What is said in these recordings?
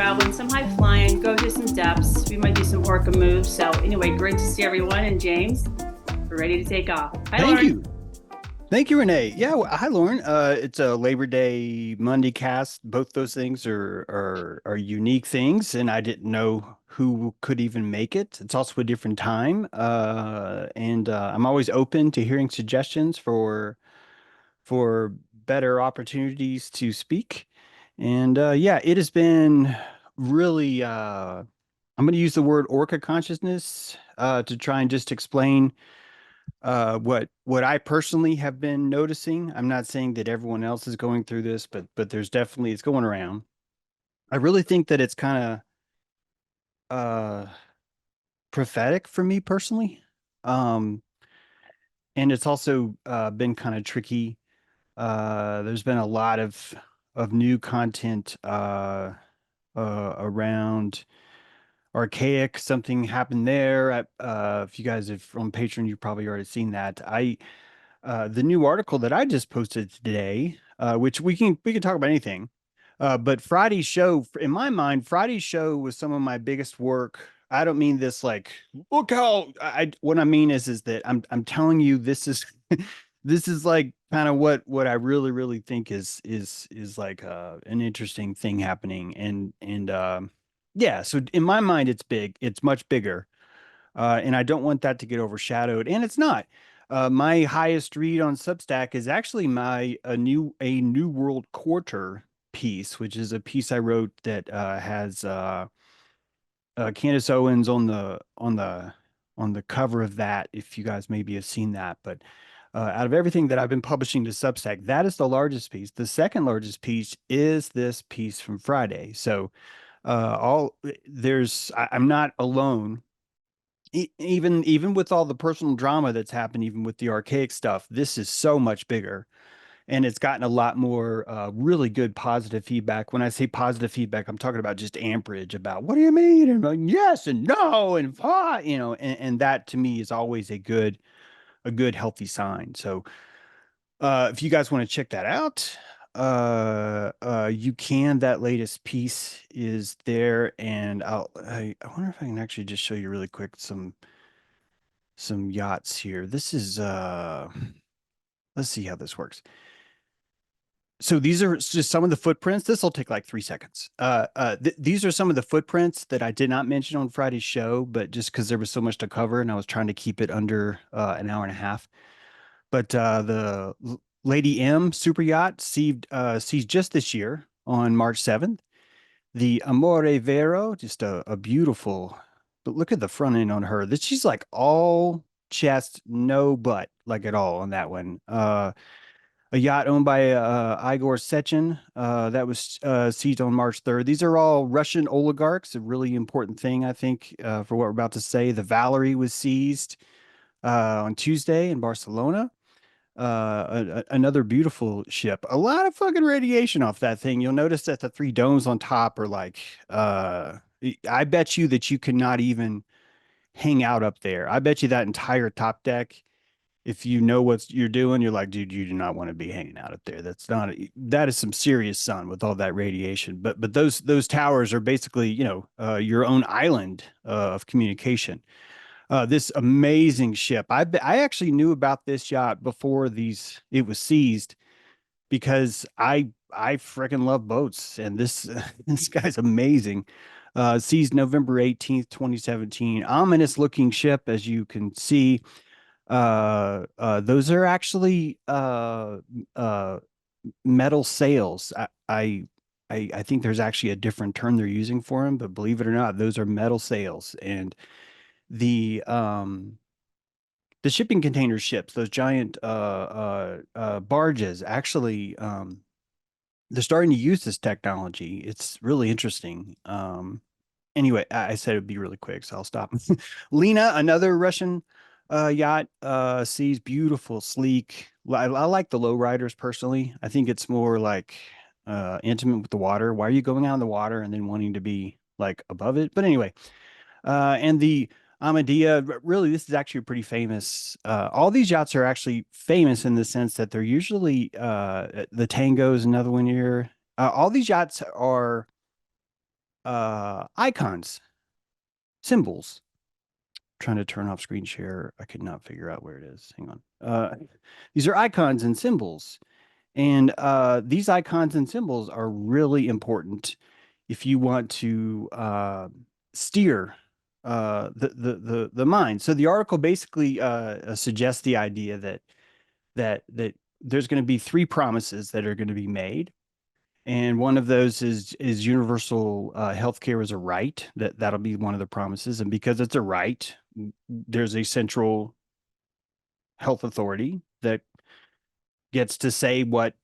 wild ones, some high flying, go to some depths. We might do some orca moves. So anyway, great to see everyone. And James, we're ready to take off. Hi, Thank Lauren. you. Thank you, Renee. Yeah, hi, Lauren. It's a Labor Day Monday cast. Both those things are unique things, and I didn't know who could even make it. It's also a different time, and I'm always open to hearing suggestions for better opportunities to speak. And yeah, it has been really. I'm going to use the word Orca consciousness to try and just explain what I personally have been noticing. I'm not saying that everyone else is going through this, but there's definitely it's going around. I really think that it's kind of prophetic for me personally. Um and it's also been kind of tricky. There's been a lot of new content around archaic. Something happened there. If you guys have on Patreon, you've probably already seen that. I The new article that I just posted today, which we can talk about anything, but Friday's show, in my mind, Friday's show was some of my biggest work. I don't mean this like look how what I mean is that I'm telling you this is this is like kind of what I really think is like an interesting thing happening and yeah, so in my mind it's big, it's much bigger, and I don't want that to get overshadowed. And it's not. My highest read on Substack is actually my a New World Quarter piece, which is a piece I wrote that has Candace Owens on the cover of that. If you guys maybe have seen that, but out of everything that I've been publishing to Substack, that is the largest piece. The second largest piece is this piece from Friday. So all there's I'm not alone, even with all the personal drama that's happened, even with the archaic stuff, this is so much bigger, and it's gotten a lot more really good positive feedback. When I say positive feedback, I'm talking about just amperage about what do you mean, and like yes and no and and that to me is always a good healthy sign. So if you guys want to check that out, you can. That latest piece is there, and I wonder if I can actually just show you really quick some yachts here. This is let's see how this works. So these are just some of the footprints. This will take like 3 seconds. These are some of the footprints that I did not mention on Friday's show, but just because there was so much to cover and I was trying to keep it under an hour and a half. But Lady M super yacht sees just this year on March 7th. The Amore Vero, just a beautiful, but look at the front end on her. This she's like all chest, no butt, like at all on that one. A yacht owned by Igor Sechin that was seized on March 3rd. These are all Russian oligarchs, a really important thing, I think, for what we're about to say. The Valerie was seized on Tuesday in Barcelona. Another beautiful ship. A lot of fucking radiation off that thing. You'll notice that the three domes on top are like, I bet you that you cannot even hang out up there. I bet you that entire top deck, if you know what you're doing, you're like, dude, you do not want to be hanging out up there. That's not that is some serious sun with all that radiation. But those towers are basically, your own island of communication. This amazing ship. I actually knew about this yacht before it was seized because I freaking love boats, and this this guy's amazing. Seized November 18th, 2017. Ominous looking ship, as you can see. Those are actually metal sails. I think there's actually a different term they're using for them, but believe it or not, those are metal sails. And the um the shipping container ships, those giant barges, actually they're starting to use this technology. It's really interesting. Anyway, I said it'd be really quick, so I'll stop. Lena, another Russian yacht, sees beautiful, sleek. I like the lowriders personally. I think it's more like intimate with the water. Why are you going out in the water and then wanting to be like above it? But anyway, and the Amadea, really, this is actually pretty famous. All these yachts are actually famous in the sense that they're usually the Tango is another one here. All these yachts are icons, symbols. Trying to turn off screen share. I could not figure out where it is. Hang on. These are icons and symbols. And these icons and symbols are really important if you want to steer the mind. So the article basically suggests the idea that there's going to be three promises that are going to be made. And one of those is universal healthcare as a right. That'll be one of the promises. And because it's a right, there's a central health authority that gets to say what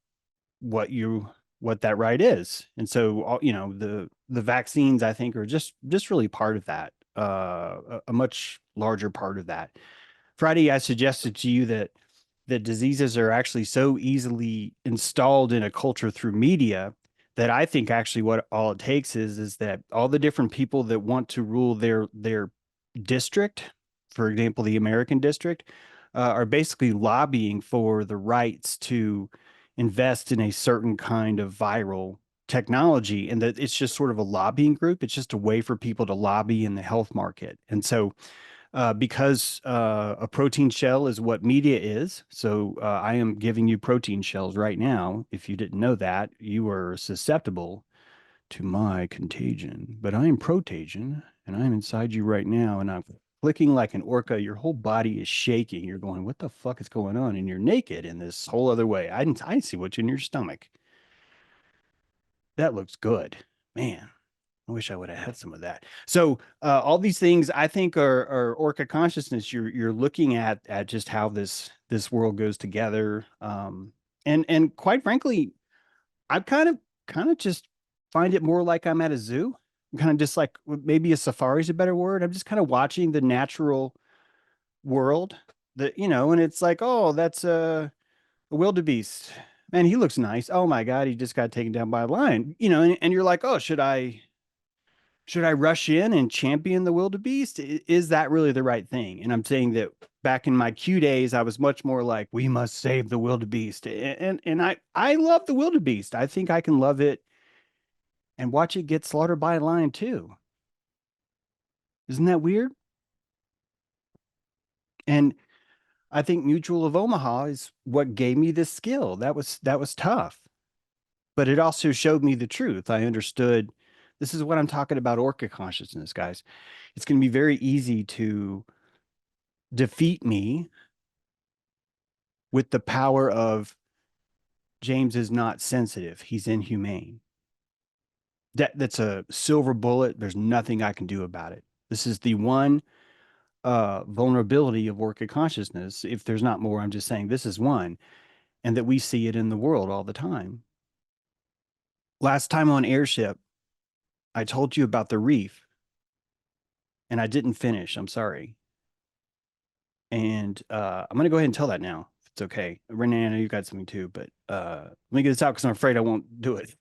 that right is. And so the vaccines, I think, are just really part of that, a much larger part of that. Friday, I suggested to you that diseases are actually so easily installed in a culture through media that I think actually what all it takes is that all the different people that want to rule their district, for example, the American district, are basically lobbying for the rights to invest in a certain kind of viral technology, and that it's just sort of a lobbying group. It's just a way for people to lobby in the health market. And so because a protein shell is what media is. So I am giving you protein shells right now. If you didn't know that, you are susceptible to my contagion. But I am protagion, and I'm inside you right now, and I'm clicking like an orca. Your whole body is shaking. You're going, what the fuck is going on? And you're naked in this whole other way. I didn't see what's in your stomach. That looks good. Man, I wish I would have had some of that. So all these things I think are Orca consciousness. You're looking at just how this world goes together. And quite frankly, I kind of just find it more like I'm at a zoo. I'm kind of just like maybe a safari is a better word. I'm just kind of watching the natural world that, and it's like, oh, that's a wildebeest. Man, he looks nice. Oh my God, he just got taken down by a lion. And you're like, oh, should I rush in and champion the wildebeest? Is that really the right thing? And I'm saying that back in my Q days, I was much more like, we must save the wildebeest. And I love the wildebeest. I think I can love it and watch it get slaughtered by a lion too. Isn't that weird? And I think Mutual of Omaha is what gave me this skill. That was tough, but it also showed me the truth. I understood this is what I'm talking about, Orca consciousness, guys. It's going to be very easy to defeat me with the power of James is not sensitive. He's inhumane. That's a silver bullet. There's nothing I can do about it. This is the one vulnerability of Orca consciousness. If there's not more, I'm just saying this is one, and that we see it in the world all the time. Last time on Airship, I told you about the reef, and I didn't finish. I'm sorry. And I'm going to go ahead and tell that now, if it's okay. Renee, I know you got something too, but let me get this out because I'm afraid I won't do it.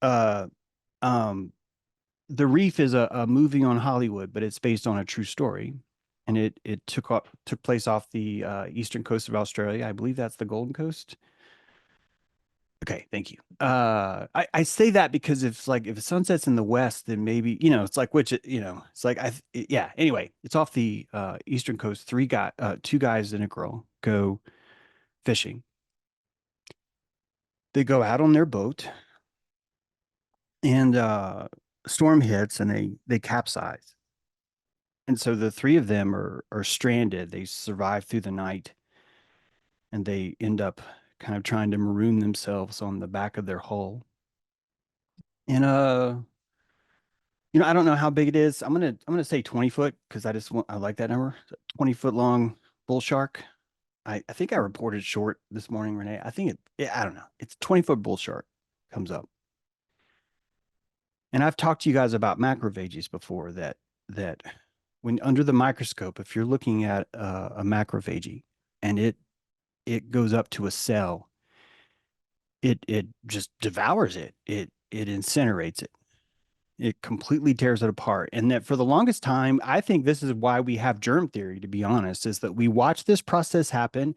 uh, the Reef is a movie on Hollywood, but it's based on a true story, and it took place off the eastern coast of Australia. I believe that's the Golden Coast. Okay, thank you. I say that because if the sun sets in the west, then maybe it's like it's like yeah. Anyway, it's off the eastern coast. Two guys and a girl go fishing. They go out on their boat, and storm hits, and they capsize. And so the three of them are stranded. They survive through the night, and they end up kind of trying to maroon themselves on the back of their hull. And I don't know how big it is. I'm gonna say 20 foot because I like that number. 20-foot long bull shark. I think I reported short this morning, Renee. I think I don't know. It's 20-foot bull shark comes up. And I've talked to you guys about macrophages before that when under the microscope, if you're looking at a macrophage and it goes up to a cell, it just devours it. It incinerates it. It completely tears it apart. And that for the longest time, I think this is why we have germ theory, to be honest, is that we watched this process happen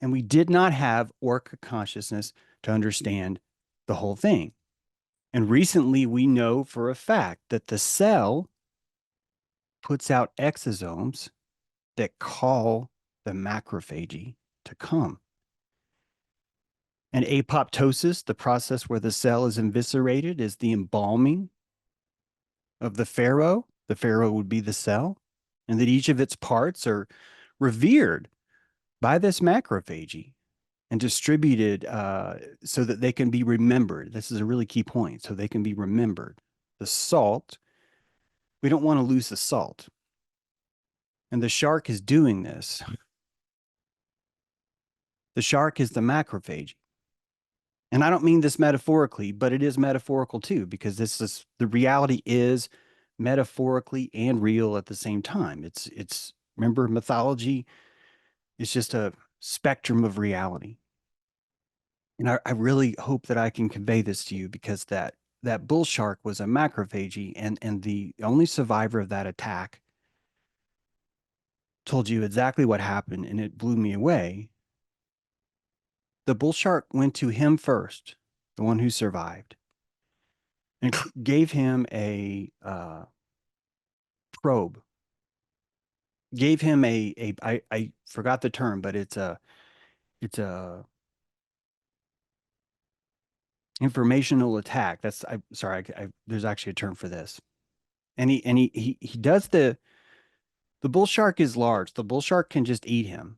and we did not have Orca consciousness to understand the whole thing. And recently we know for a fact that the cell puts out exosomes that call the macrophage to come. And apoptosis, the process where the cell is eviscerated, is the embalming of the pharaoh. The pharaoh would be the cell, and that each of its parts are revered by this macrophage and distributed so that they can be remembered. This is a really key point. So they can be remembered. The salt, we don't want to lose the salt. And the shark is doing this. The shark is the macrophage. And I don't mean this metaphorically, but it is metaphorical too, because this is the reality is metaphorically and real at the same time. It's remember, mythology is just a spectrum of reality. And I really hope that I can convey this to you, because that bull shark was a macrophage, and the only survivor of that attack told you exactly what happened, and it blew me away. The bull shark went to him first, the one who survived, and gave him a probe, gave him I forgot the term, but it's a informational attack. That's, I sorry, there's actually a term for this. And he does the bull shark is large. The bull shark can just eat him.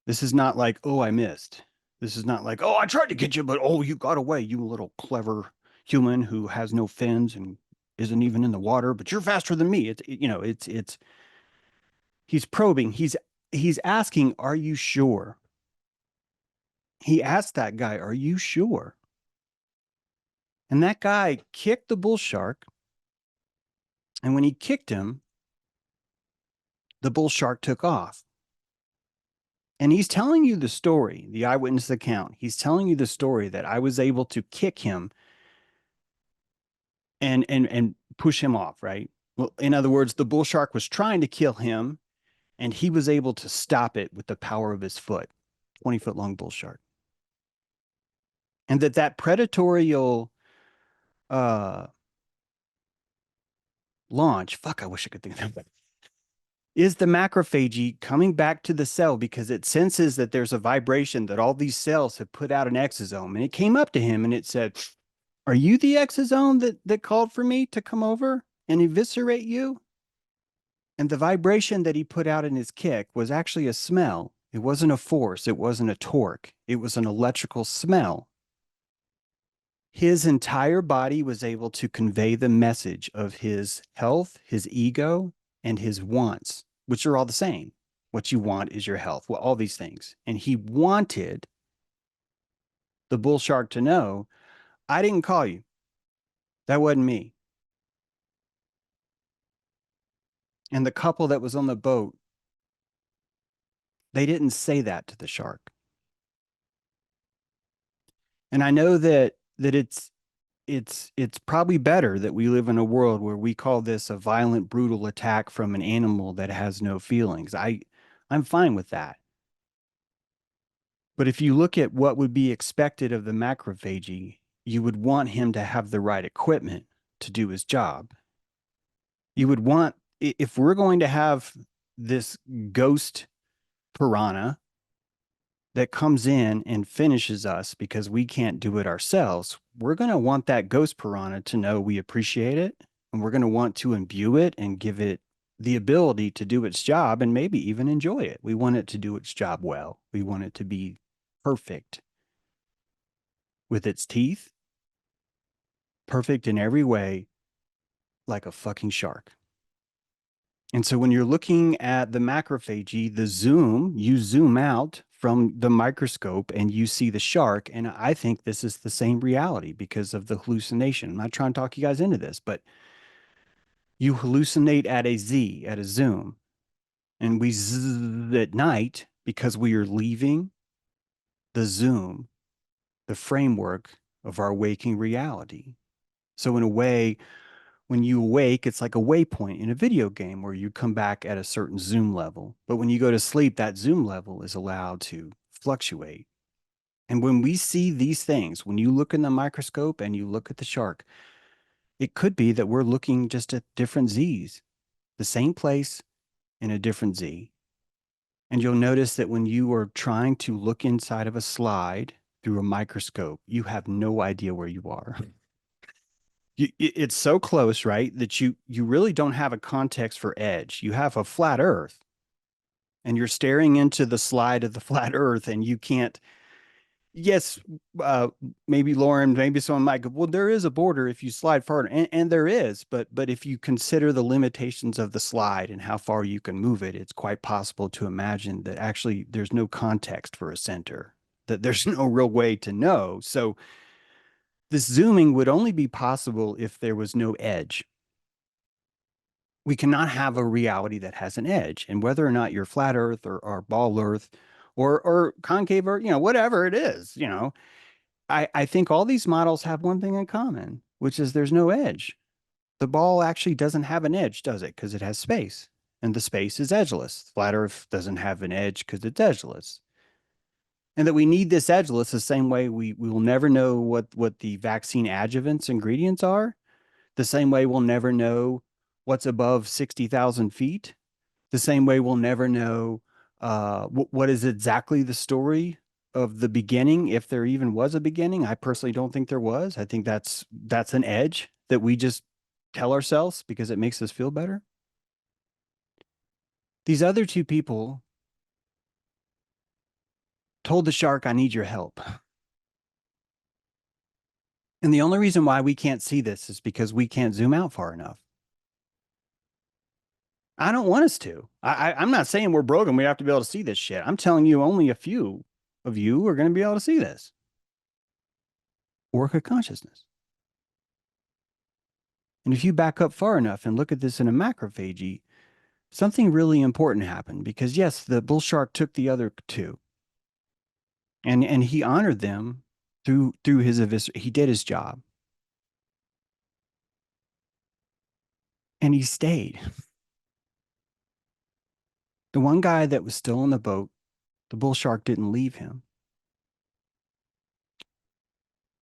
This is not like, oh, I missed. This is not like, oh, I tried to get you, but oh, you got away, you little clever human who has no fins and isn't even in the water, but you're faster than me. It's he's probing. He's asking, are you sure? He asked that guy, are you sure? And that guy kicked the bull shark. And when he kicked him, the bull shark took off. And he's telling you the story, the eyewitness account. He's telling you the story that I was able to kick him and push him off, right? Well, in other words, the bull shark was trying to kill him, and he was able to stop it with the power of his foot. 20-foot long bull shark. And that predatorial launch, fuck, I wish I could think of that, is the macrophage coming back to the cell because it senses that there's a vibration, that all these cells have put out an exosome. And it came up to him and it said, are you the exosome that called for me to come over and eviscerate you? And the vibration that he put out in his kick was actually a smell. It wasn't a force. It wasn't a torque. It was an electrical smell. His entire body was able to convey the message of his health, his ego, and his wants, which are all the same. What you want is your health. Well, all these things. And he wanted the bull shark to know, I didn't call you. That wasn't me. And the couple that was on the boat, they didn't say that to the shark. And I know that it's probably better that we live in a world where we call this a violent, brutal attack from an animal that has no feelings. I'm fine with that. But if you look at what would be expected of the macrophage, you would want him to have the right equipment to do his job. You would want, if we're going to have this ghost piranha that comes in and finishes us because we can't do it ourselves, we're going to want that ghost piranha to know we appreciate it, and we're going to want to imbue it and give it the ability to do its job and maybe even enjoy it. We want it to do its job well. We want it to be perfect with its teeth, perfect in every way, like a fucking shark. And so when you're looking at the macrophage, the zoom, you zoom out from the microscope and you see the shark. And I think this is the same reality because of the hallucination. I'm not trying to talk you guys into this, but you hallucinate at a Z, at a zoom. And we zzz at night because we are leaving the zoom, the framework of our waking reality. So in a way, when you awake, it's like a waypoint in a video game where you come back at a certain zoom level. But when you go to sleep, that zoom level is allowed to fluctuate. And when we see these things, when you look in the microscope and you look at the shark, It could be that we're looking just at different Z's, the same place in a different Z. And you'll notice that when you are trying to look inside of a slide through a microscope, you have no idea where you are. It's so close, right? That you really don't have a context for edge. You have a flat Earth, and you're staring into the slide of the flat Earth, and you can't. Yes, uh, maybe Lauren, maybe someone might go, well, there is a border if you slide farther, and there is, but if you consider the limitations of the slide and how far you can move it, it's quite possible to imagine that actually there's no context for a center, that there's no real way to know. So this zooming would only be possible if there was no edge. We cannot have a reality that has an edge. And whether or not you're flat Earth or ball Earth or concave Earth, whatever it is, I think all these models have one thing in common, which is there's no edge. The ball actually doesn't have an edge, does it? Because it has space. And the space is edgeless. Flat Earth doesn't have an edge because it's edgeless. And that we need this edgeless the same way we will never know what the vaccine adjuvants ingredients are, the same way we'll never know what's above 60,000 feet, the same way we'll never know what is exactly the story of the beginning, if there even was a beginning. I personally don't think there was. I think that's an edge that we just tell ourselves because it makes us feel better. These other two people told the shark, I need your help. And the only reason why we can't see this is because we can't zoom out far enough. I don't want us to. I'm not saying we're broken. We have to be able to see this shit. I'm telling you, only a few of you are going to be able to see this. Orca consciousness. And if you back up far enough and look at this in a macrophage, something really important happened because yes, the bull shark took the other two, and he honored them through his he did his job, and he stayed. The one guy that was still in the boat, the bull shark didn't leave him.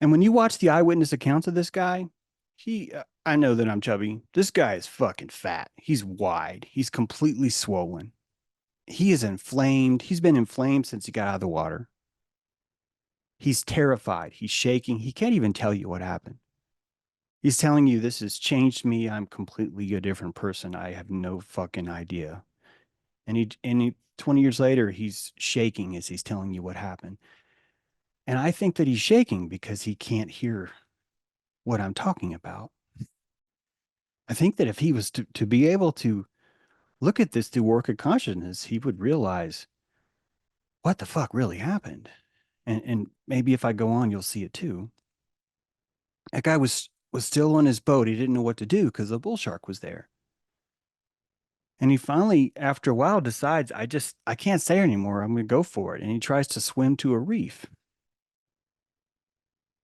And when you watch the eyewitness accounts of this guy, I know that I'm chubby. This guy is fucking fat. He's wide. He's completely swollen. He is inflamed. He's been inflamed since he got out of the water. He's terrified. He's shaking. He can't even tell you what happened. He's telling you, this has changed me. I'm completely a different person. I have no fucking idea. And he 20 years later, he's shaking as he's telling you what happened. And I think that he's shaking because he can't hear what I'm talking about. I think that if he was to be able to look at this through Orca consciousness, he would realize what the fuck really happened. And maybe if I go on, you'll see it too. That guy was still on his boat. He didn't know what to do because the bull shark was there. And he finally, after a while, decides, I can't stay anymore. I'm going to go for it. And he tries to swim to a reef.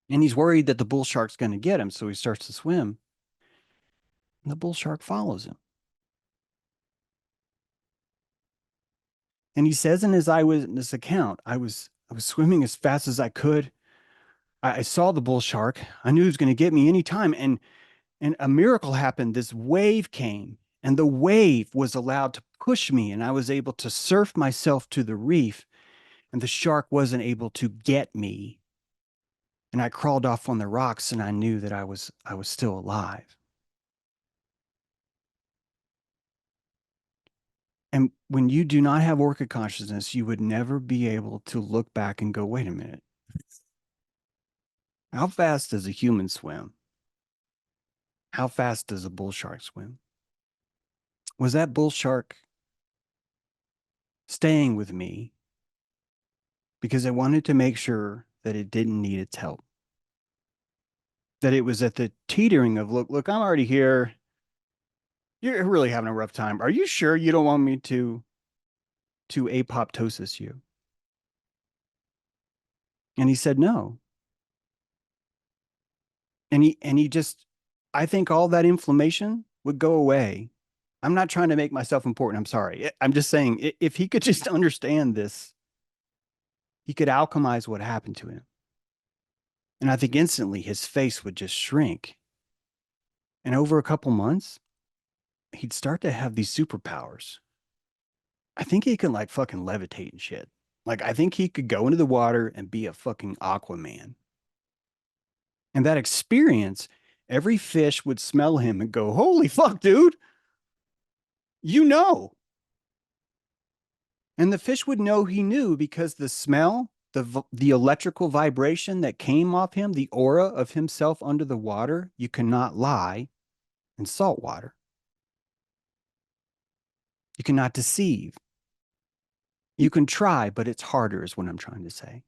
And he's worried that the bull shark's going to get him. So he starts to swim. And the bull shark follows him. And he says in his eyewitness account, I was swimming as fast as I could. I saw the bull shark. I knew he was going to get me anytime. And a miracle happened. This wave came, and the wave was allowed to push me, and I was able to surf myself to the reef, and the shark wasn't able to get me. And I crawled off on the rocks, and I knew that I was still alive. And when you do not have Orca consciousness, you would never be able to look back and go, wait a minute. How fast does a human swim? How fast does a bull shark swim? Was that bull shark staying with me because I wanted to make sure that it didn't need its help? That it was at the teetering of, look, I'm already here. You're really having a rough time. Are you sure you don't want me to apoptosis you? And he said no. And he just, I think all that inflammation would go away. I'm not trying to make myself important. I'm sorry. I'm just saying, if he could just understand this, he could alchemize what happened to him. And I think instantly his face would just shrink. And over a couple months, he'd start to have these superpowers. I think he can like fucking levitate and shit. Like, I think he could go into the water and be a fucking Aquaman. And that experience, every fish would smell him and go, holy fuck, dude. You know. And the fish would know he knew because the smell, the electrical vibration that came off him, the aura of himself under the water, you cannot lie in salt water. You cannot deceive. You can try, but it's harder, is what I'm trying to say.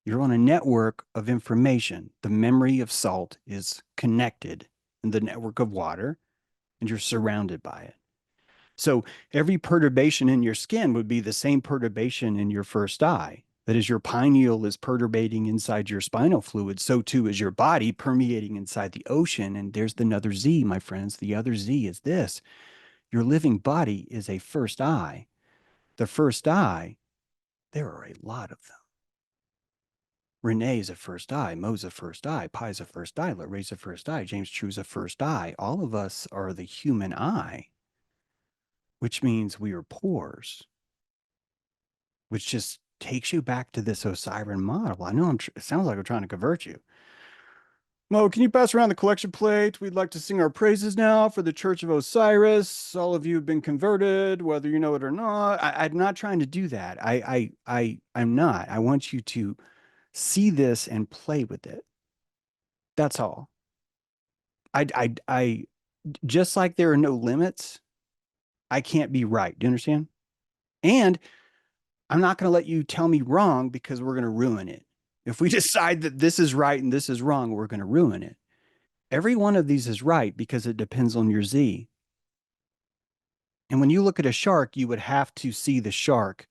You're on a network of information. The memory of salt is connected in the network of water, and you're surrounded by it. So every perturbation in your skin would be the same perturbation in your first eye. That is, your pineal is perturbating inside your spinal fluid, so too is your body permeating inside the ocean. And there's another Z, my friends. The other Z is this. Your living body is a first eye. The first eye, there are a lot of them. Renee is a first eye. Mo's a first eye. Pi's a first eye. Larray's a first eye. James True's a first eye. All of us are the human eye, which means we are pores, which just takes you back to this Osiris model. I know it sounds like I'm trying to convert you. Mo, can you pass around the collection plate? We'd like to sing our praises now for the Church of Osiris. All of you have been converted, whether you know it or not. I'm not trying to do that. I'm not. I want you to see this and play with it. That's all. I just like there are no limits, I can't be right. Do you understand? And I'm not going to let you tell me wrong because we're going to ruin it. If we decide that this is right and this is wrong, we're going to ruin it. Every one of these is right because it depends on your Z. And when you look at a shark, you would have to see the shark.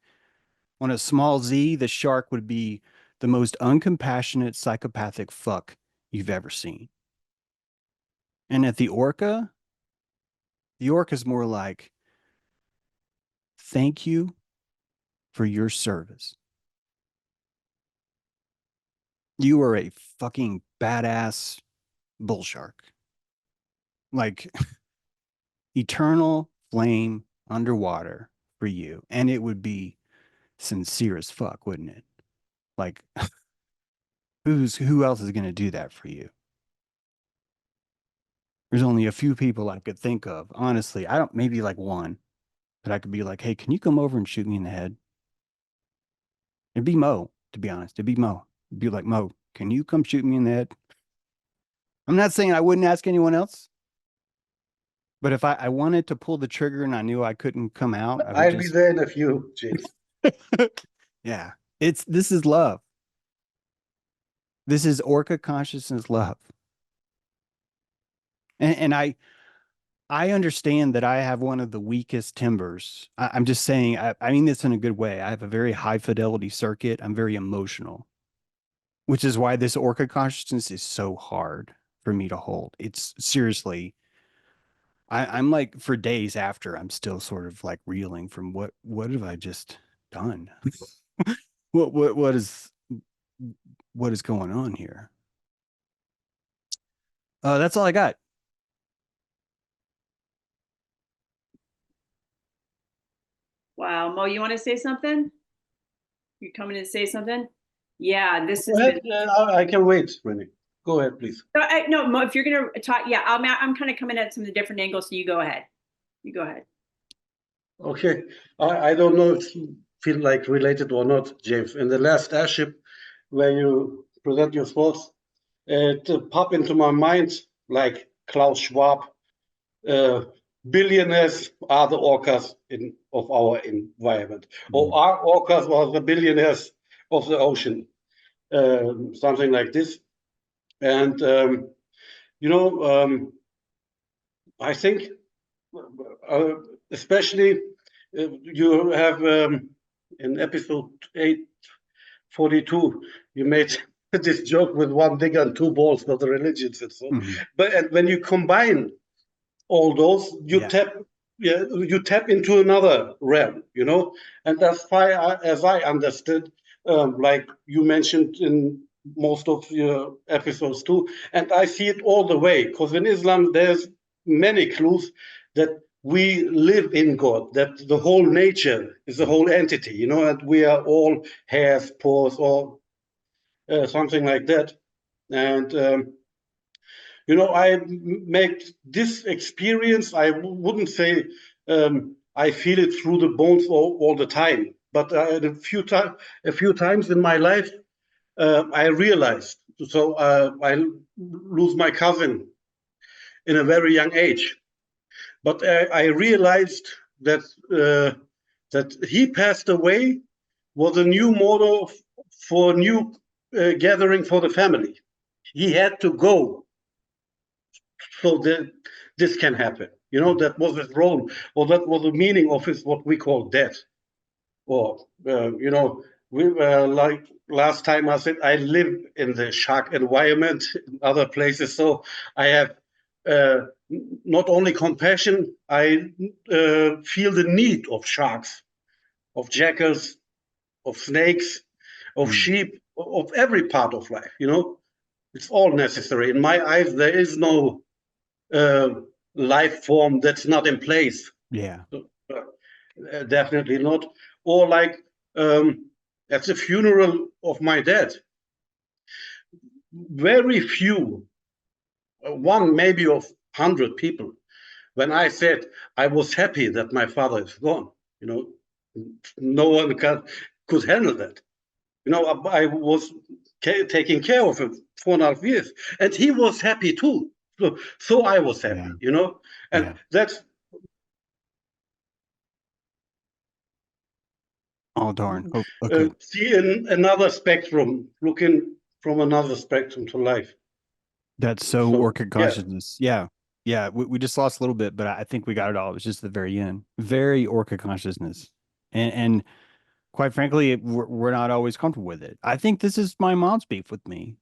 On a small Z, the shark would be the most uncompassionate, psychopathic fuck you've ever seen. And at the orca is more like, thank you for your service. You are a fucking badass bull shark. Like, eternal flame underwater for you. And it would be sincere as fuck, wouldn't it? Like, who else is going to do that for you? There's only a few people I could think of. Honestly, maybe like one, but I could be like, hey, can you come over and shoot me in the head? It'd be Mo, to be honest. It'd be Mo. It'd be like, Mo, can you come shoot me in the head? I'm not saying I wouldn't ask anyone else, but if I wanted to pull the trigger and I knew I couldn't come out, I'll be there in a few, James. Yeah, this is love. This is Orca Consciousness love. And I understand that I have one of the weakest timbers. I'm just saying, I mean this in a good way. I have a very high fidelity circuit. I'm very emotional, which is why this Orca Consciousness is so hard for me to hold. It's seriously, I'm like, for days after, I'm still sort of like reeling from what have I just done? what is going on here? That's all I got. Wow, Mo, you want to say something? You coming to say something? Yeah, this is. I can wait, Renee. Go ahead, please. No, Mo, if you're gonna talk, yeah, I'm kind of coming at some of the different angles. So you go ahead. You go ahead. Okay, I don't know if you feel like related or not, James. In the last Airship, where you present your thoughts, it popped into my mind like Klaus Schwab. Billionaires are the orcas of our environment, or are orcas or the billionaires of the ocean, something like this. And I think, especially you have in episode 842, you made this joke with one digger and two balls for the religions and so. But when you combine all those, you tap into another realm, and that's why, as I understood, like you mentioned in most of your episodes too, and I see it all the way, because in Islam there's many clues that we live in God, that the whole nature is a whole entity, you know, and we are all hairs, pores, or something like that. And you know, I make this experience. I wouldn't say I feel it through the bones all the time, but a few times in my life, I realized. So I lose my cousin in a very young age, but I realized that that he passed away was a new model for new gathering for the family. He had to go so that this can happen. You know, that was his role, or that was the meaning of his what we call death. Or you know, we like last time I said I live in the shark environment in other places, so I have not only compassion, I feel the need of sharks, of jackals, of snakes, of sheep, of every part of life. You know, it's all necessary. In my eyes, there is no life form that's not in place. Yeah. Definitely not. Or like at the funeral of my dad, very few, one maybe of 100 people, when I said I was happy that my father is gone, you know, no one could handle that. You know, I was taking care of him 4.5 years, and he was happy too. So I was happy, you know, and that's. Oh, darn. Oh, okay. See in another spectrum, looking from another spectrum to life. That's so Orca Consciousness. Yeah. Yeah. We just lost a little bit, but I think we got it all. It was just the very end. Very Orca Consciousness. And quite frankly, we're not always comfortable with it. I think this is my mom's beef with me.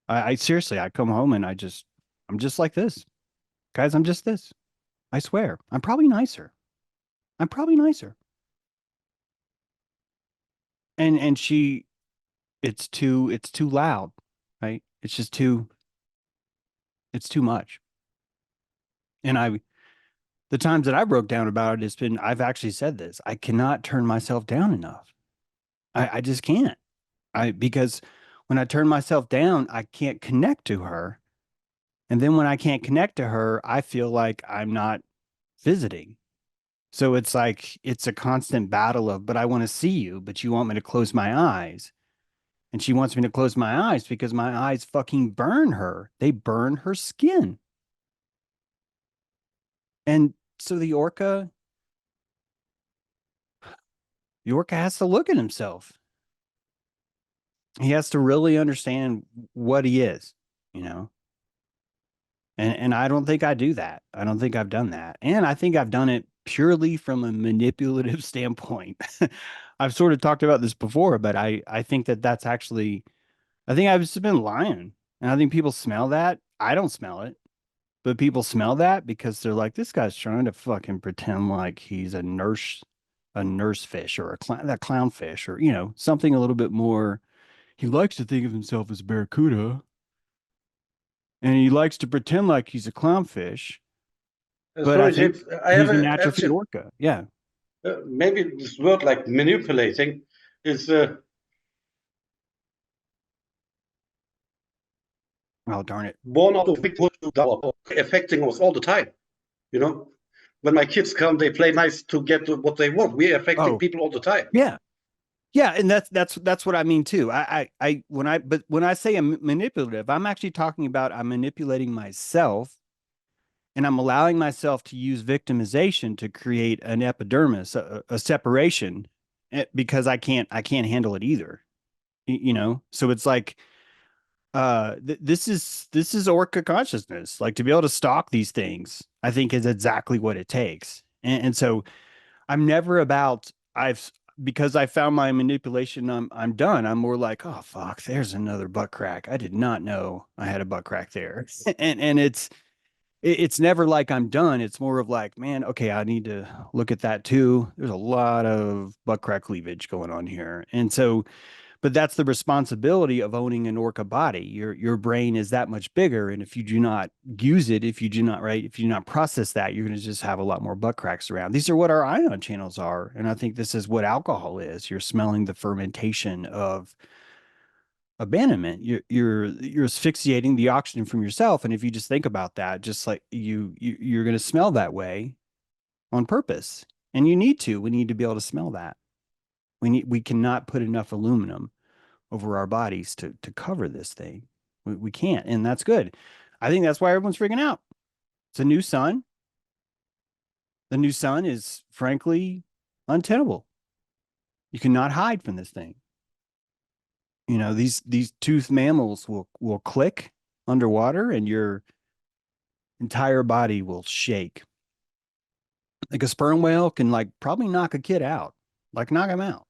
I seriously, I come home and I'm just like this. Guys, I'm just this. I swear. I'm probably nicer. I'm probably nicer. And she, it's too loud, right? It's just it's too much. And the times that I broke down about it, I've actually said this. I cannot turn myself down enough. I just can't. Because when I turn myself down, I can't connect to her. And then when I can't connect to her, I feel like I'm not visiting. So it's like, it's a constant battle of, but I want to see you, but you want me to close my eyes. And she wants me to close my eyes because my eyes fucking burn her. They burn her skin. And so the orca has to look at himself. He has to really understand what he is, you know? And I don't think I do that. I don't think I've done that. And I think I've done it purely from a manipulative standpoint. I've sort of talked about this before, but I think that's actually, I think I've just been lying. And I think people smell that. I don't smell it, but people smell that because they're like, this guy's trying to fucking pretend like he's a nurse fish or that clownfish or, you know, something a little bit more. He likes to think of himself as a barracuda. And he likes to pretend like he's a clownfish. But sorry, I think James, he's a natural orca. Yeah. Maybe this word like manipulating is oh, darn it. Born out of big affecting us all the time. You know, when my kids come, they play nice to get what they want. We're affecting people all the time. Yeah. Yeah, and that's what I mean too. When I say I'm manipulative, I'm actually talking about I'm manipulating myself, and I'm allowing myself to use victimization to create an epidermis, a separation, because I can't handle it either. You know, so it's like this is Orca consciousness. Like, to be able to stalk these things, I think is exactly what it takes. And so I'm never about because I found my manipulation, I'm done. I'm more like, oh fuck, there's another butt crack. I did not know I had a butt crack there. and it's never like I'm done. It's more of like, man, okay, I need to look at that too. There's a lot of butt crack cleavage going on here. And so, But that's the responsibility of owning an orca body. Your brain is that much bigger, and if you do not use it, if you do not process that, you're going to just have a lot more butt cracks around. These are what our ion channels are, and I think this is what alcohol is. You're smelling the fermentation of abandonment. You're asphyxiating the oxygen from yourself, and if you just think about that, just like you're going to smell that way on purpose, and we need to be able to smell that. We cannot put enough aluminum over our bodies to cover this thing. We can't, and that's good. I think that's why everyone's freaking out. It's a new sun. The new sun is frankly untenable. You cannot hide from this thing. You know, these toothed mammals will click underwater and your entire body will shake. Like a sperm whale can like probably knock a kid out, like knock him out.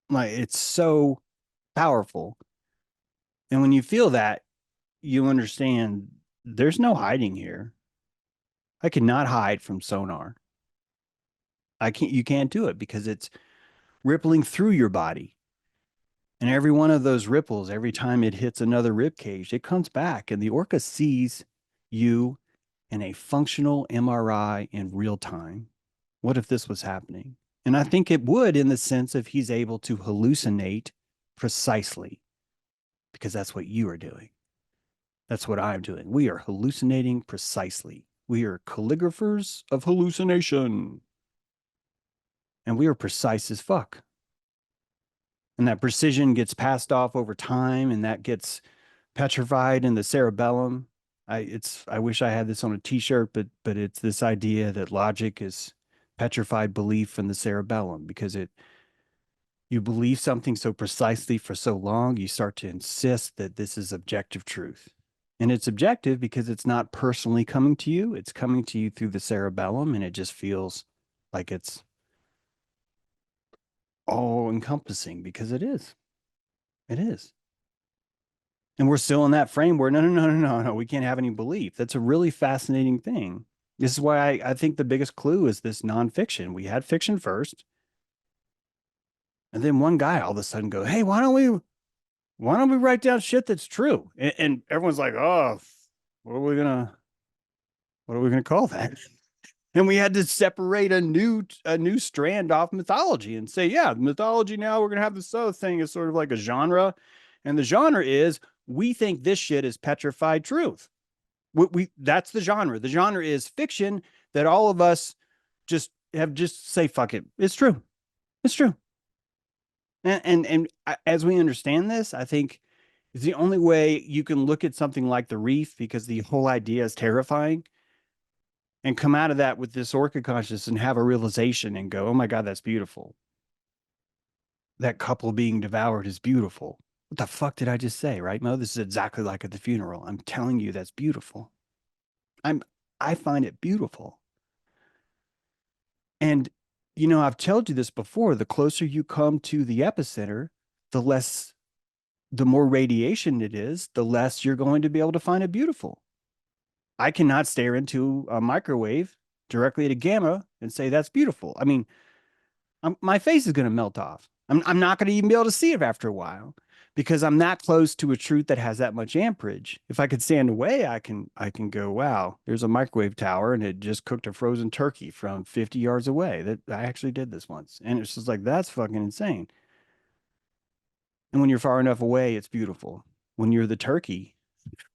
Like it's so powerful. And when you feel that, you understand there's no hiding here. I cannot hide from sonar. You can't do it because it's rippling through your body. And every one of those ripples, every time it hits another rib cage, it comes back and the orca sees you in a functional MRI in real time. What if this was happening? And I think it would, in the sense of he's able to hallucinate precisely, because that's what you are doing. That's what I'm doing. We are hallucinating precisely. We are calligraphers of hallucination. And we are precise as fuck. And that precision gets passed off over time, and that gets petrified in the cerebellum. I wish I had this on a t-shirt, but it's this idea that logic is petrified belief in the cerebellum, because you believe something so precisely for so long, you start to insist that this is objective truth. And it's objective because it's not personally coming to you. It's coming to you through the cerebellum, and it just feels like it's all encompassing, because it is. It is. And we're still in that frame where no, we can't have any belief. That's a really fascinating thing. This is why I think the biggest clue is this nonfiction. We had fiction first. And then one guy all of a sudden goes, hey, why don't we write down shit that's true? And everyone's like, oh, what are we gonna call that? And we had to separate a new strand off mythology and say, yeah, mythology now, we're gonna have this other thing is sort of like a genre. And the genre is, we think this shit is petrified truth. That's the genre. The genre is fiction that all of us just say, fuck it. It's true. It's true. And as we understand this, I think it's the only way you can look at something like the Reef, because the whole idea is terrifying, and come out of that with this Orca consciousness and have a realization and go, oh my God, that's beautiful. That couple being devoured is beautiful. What the fuck did I just say, right, Mo? This is exactly like at the funeral. I'm telling you that's beautiful. I find it beautiful. And, you know, I've told you this before, the closer you come to the epicenter, the more radiation it is, the less you're going to be able to find it beautiful. I cannot stare into a microwave directly at a gamma and say that's beautiful. I mean, my face is going to melt off. I'm not going to even be able to see it after a while, because I'm that close to a truth that has that much amperage. If I could stand away, I can go, wow, there's a microwave tower and it just cooked a frozen turkey from 50 yards away. That I actually did this once. And it's just like, that's fucking insane. And when you're far enough away, it's beautiful. When you're the turkey,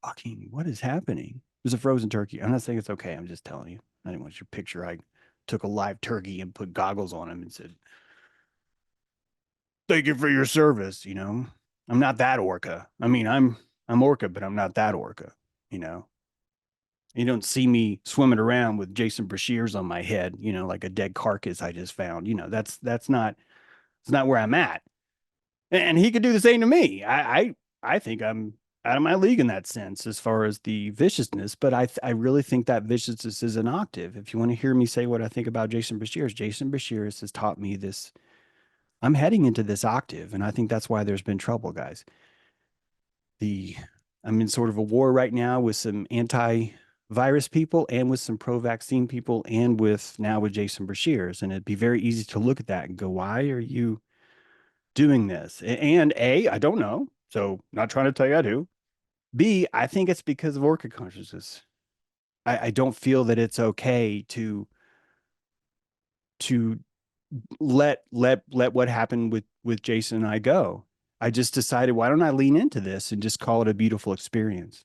fucking, what is happening? There's a frozen turkey. I'm not saying it's okay. I'm just telling you. I didn't want your picture. I took a live turkey and put goggles on him and said, thank you for your service. You know, I'm not that orca. I mean, I'm orca, but I'm not that orca. You know, you don't see me swimming around with Jason Breshears on my head, you know, like a dead carcass I just found. You know, it's not where I'm at. And he could do the same to me. I think I'm out of my league in that sense as far as the viciousness, but I really think that viciousness is an octave. If you want to hear me say what I think about Jason Breshears has taught me this. I'm heading into this octave, and I think that's why there's been trouble, guys. I'm in sort of a war right now with some anti-virus people and with some pro-vaccine people and with Jason Breshears, and it'd be very easy to look at that and go, why are you doing this? And A, I don't know. So not trying to tell you I do. B, I think it's because of Orca consciousness. I don't feel that it's okay to let what happened with Jason and I go. I just decided, why don't I lean into this and just call it a beautiful experience?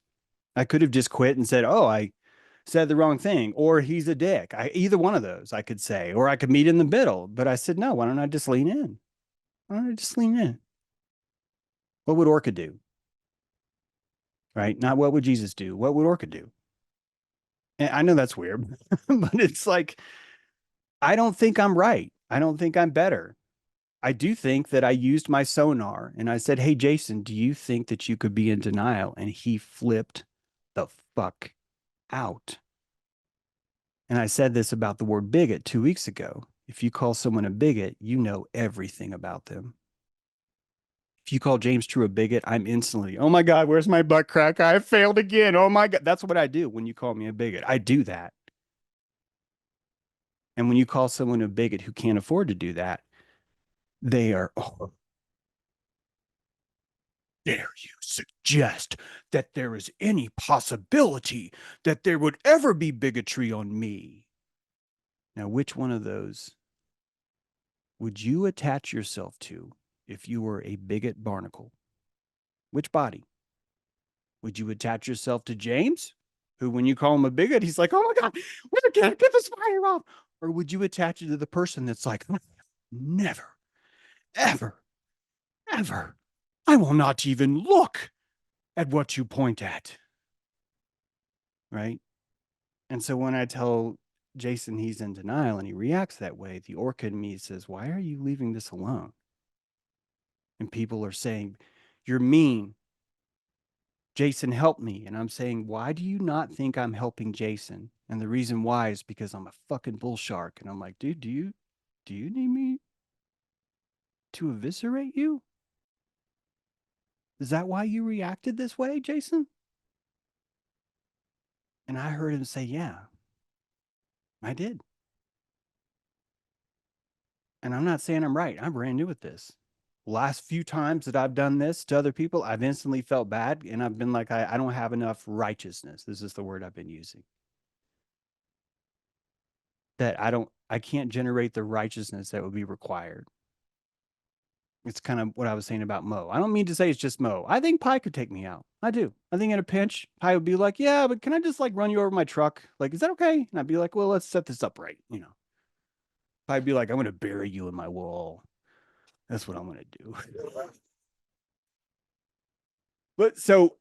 I could have just quit and said, oh, I said the wrong thing, or he's a dick. Either one of those I could say, or I could meet in the middle. But I said, no, why don't I just lean in? Why don't I just lean in? What would Orca do? Right? Not what would Jesus do? What would Orca do? And I know that's weird, but it's like, I don't think I'm right. I don't think I'm better. I do think that I used my sonar and I said, hey, Jason, do you think that you could be in denial? And he flipped the fuck out. And I said this about the word bigot 2 weeks ago. If you call someone a bigot, you know everything about them. If you call James True a bigot, I'm instantly, oh my God, where's my butt crack? I failed again. Oh my God. That's what I do when you call me a bigot. I do that. And when you call someone a bigot who can't afford to do that, they are, oh, dare you suggest that there is any possibility that there would ever be bigotry on me? Now, which one of those would you attach yourself to if you were a bigot barnacle? Which body? Would you attach yourself to James, who, when you call him a bigot, he's like, oh my God, we can't get this fire off? Or would you attach it to the person that's like, never, ever, ever, I will not even look at what you point at? Right? And so when I tell Jason he's in denial and he reacts that way, the Orca in me says, why are you leaving this alone? And people are saying, you're mean. Jason, help me. And I'm saying, why do you not think I'm helping Jason? And the reason why is because I'm a fucking bull shark. And I'm like, dude, do you need me to eviscerate you? Is that why you reacted this way, Jason? And I heard him say, yeah, I did. And I'm not saying I'm right. I'm brand new at this. Last few times that I've done this to other people, I've instantly felt bad. And I've been like, I don't have enough righteousness. This is the word I've been using. That I can't generate the righteousness that would be required. It's kind of what I was saying about Mo. I don't mean to say it's just Mo. I think Pi could take me out. I do. I think in a pinch, Pi would be like, yeah, but can I just like run you over my truck? Like, is that okay? And I'd be like, well, let's set this up right. You know, I'd be like, I'm going to bury you in my wall. That's what I'm going to do. But so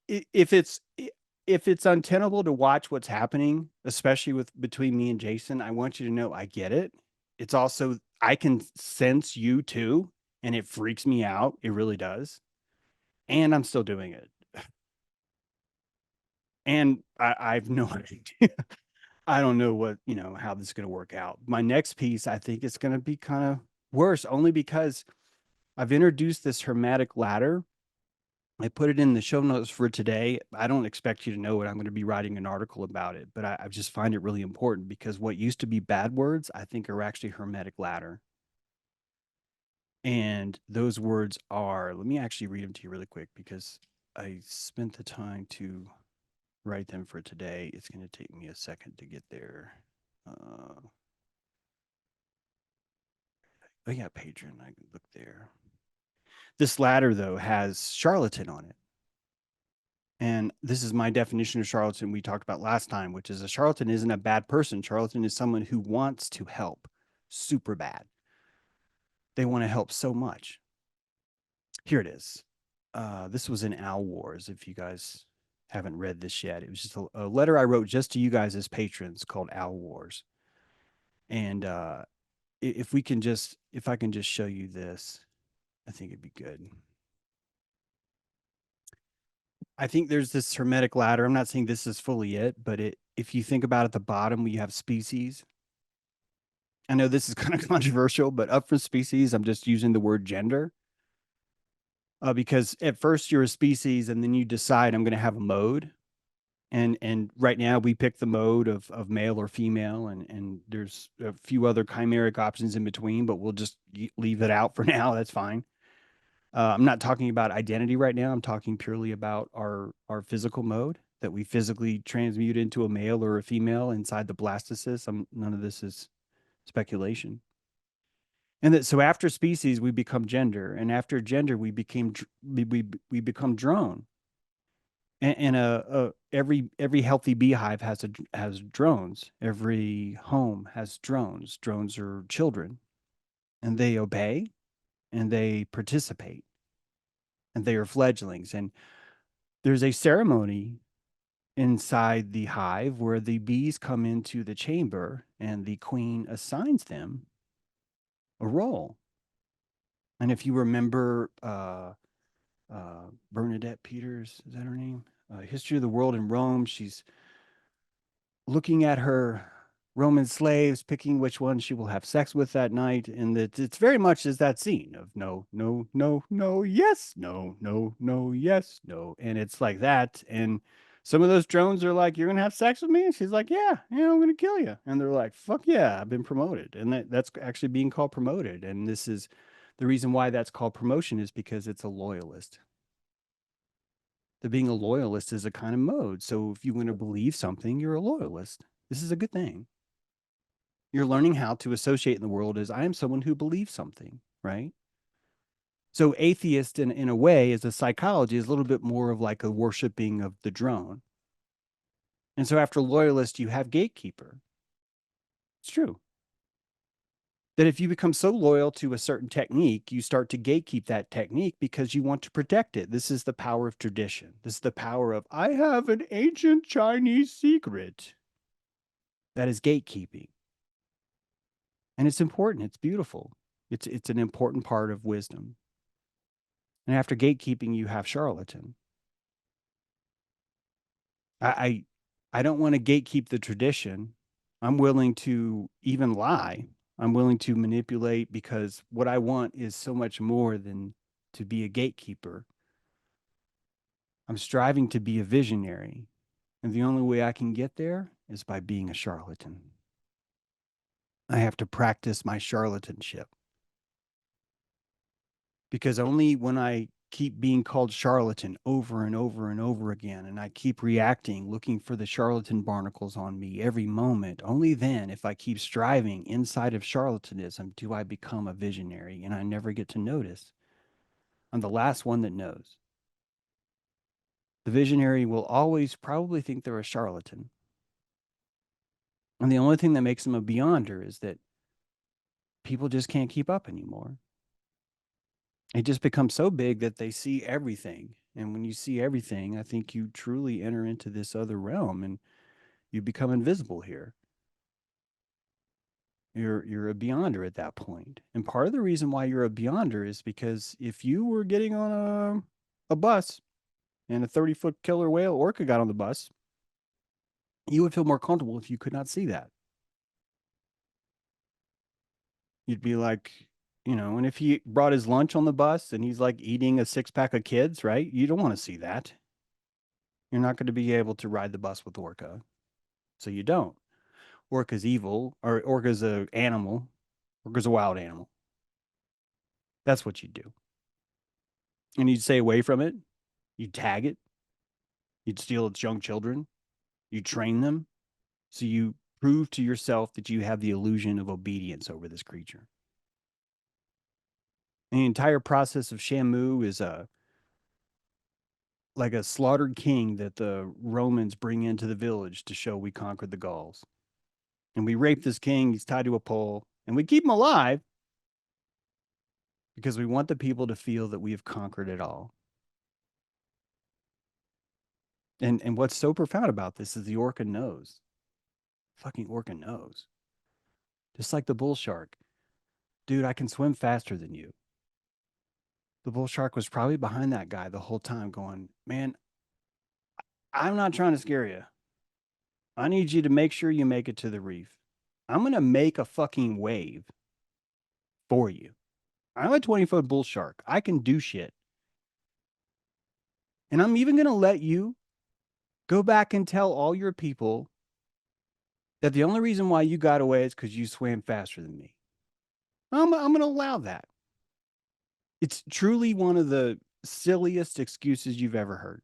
if it's untenable to watch what's happening, especially between me and Jason, I want you to know I get it. It's also, I can sense you too, and it freaks me out. It really does. And I'm still doing it. And I've no idea. I don't know what, how this is going to work out. My next piece, I think it's going to be kind of worse, only because I've introduced this Hermetic ladder. I put it in the show notes for today. I don't expect you to know it. I'm going to be writing an article about it, but I just find it really important because what used to be bad words, I think are actually Hermetic ladder. And those words are, let me actually read them to you really quick because I spent the time to write them for today. It's going to take me a second to get there. Oh yeah, Patreon. I can look there. This ladder, though, has charlatan on it. And this is my definition of charlatan we talked about last time, which is a charlatan isn't a bad person. Charlatan is someone who wants to help super bad. They want to help so much. Here it is. This was in Owl Wars, if you guys haven't read this yet. It was just a letter I wrote just to you guys as patrons called Owl Wars. And if I can just show you this, I think it'd be good. I think there's this Hermetic ladder. I'm not saying this is fully it, but if you think about at the bottom, we have species. I know this is kind of controversial, but up from species, I'm just using the word gender. Because at first you're a species and then you decide I'm going to have a mode. And right now we pick the mode of male or female, and there's a few other chimeric options in between, but we'll just leave it out for now. That's fine. I'm not talking about identity right now. I'm talking purely about our physical mode, that we physically transmute into a male or a female inside the blastocyst. None of this is speculation. And that so after species we become gender, and after gender we become drone. And every healthy beehive has drones. Every home has drones. Drones are children, and they obey and they participate, and they are fledglings. And there's a ceremony inside the hive where the bees come into the chamber and the queen assigns them a role. And if you remember Bernadette Peters, is that her name? History of the World in Rome, she's looking at her Roman slaves, picking which one she will have sex with that night. And it's very much as that scene of no, no, no, no, yes, no, no, no, yes, no. And it's like that. And some of those drones are like, you're going to have sex with me? And she's like, yeah, I'm going to kill you. And they're like, fuck yeah, I've been promoted. And that's actually being called promoted. And this is the reason why that's called promotion, is because it's a loyalist. That being a loyalist is a kind of mode. So if you want to believe something, you're a loyalist. This is a good thing. You're learning how to associate in the world as I am someone who believes something, right? So atheist in a way, as a psychology, is a little bit more of like a worshiping of the drone. And so after loyalist, you have gatekeeper. It's true. That if you become so loyal to a certain technique, you start to gatekeep that technique because you want to protect it. This is the power of tradition. This is the power of, I have an ancient Chinese secret. That is gatekeeping. And it's important. It's beautiful. It's an important part of wisdom. And after gatekeeping, you have charlatan. I don't want to gatekeep the tradition. I'm willing to even lie. I'm willing to manipulate, because what I want is so much more than to be a gatekeeper. I'm striving to be a visionary. And the only way I can get there is by being a charlatan. I have to practice my charlatanship. Because only when I keep being called charlatan over and over and over again, and I keep reacting, looking for the charlatan barnacles on me every moment, only then, if I keep striving inside of charlatanism, do I become a visionary, and I never get to notice. I'm the last one that knows. The visionary will always probably think they're a charlatan. And the only thing that makes them a beyonder is that people just can't keep up anymore. It just becomes so big that they see everything. And when you see everything, I think you truly enter into this other realm and you become invisible here. You're a beyonder at that point. And part of the reason why you're a beyonder is because if you were getting on a bus and a 30-foot killer whale orca got on the bus, you would feel more comfortable if you could not see that. You'd be like, and if he brought his lunch on the bus and he's like eating a 6-pack of kids, right? You don't want to see that. You're not going to be able to ride the bus with Orca. So you don't. Orca's evil, or Orca's an animal. Orca's a wild animal. That's what you do. And you'd stay away from it. You'd tag it. You'd steal its young children. You train them. So you prove to yourself that you have the illusion of obedience over this creature. And the entire process of Shamu is like a slaughtered king that the Romans bring into the village to show we conquered the Gauls. And we rape this king, he's tied to a pole, and we keep him alive because we want the people to feel that we have conquered it all. And what's so profound about this is the orca knows. Fucking orca knows. Just like the bull shark. Dude, I can swim faster than you. The bull shark was probably behind that guy the whole time going, man, I'm not trying to scare you. I need you to make sure you make it to the reef. I'm going to make a fucking wave for you. I'm a 20-foot bull shark. I can do shit. And I'm even going to let you Go back and tell all your people that the only reason why you got away is because you swam faster than me. I'm going to allow that. It's truly one of the silliest excuses you've ever heard.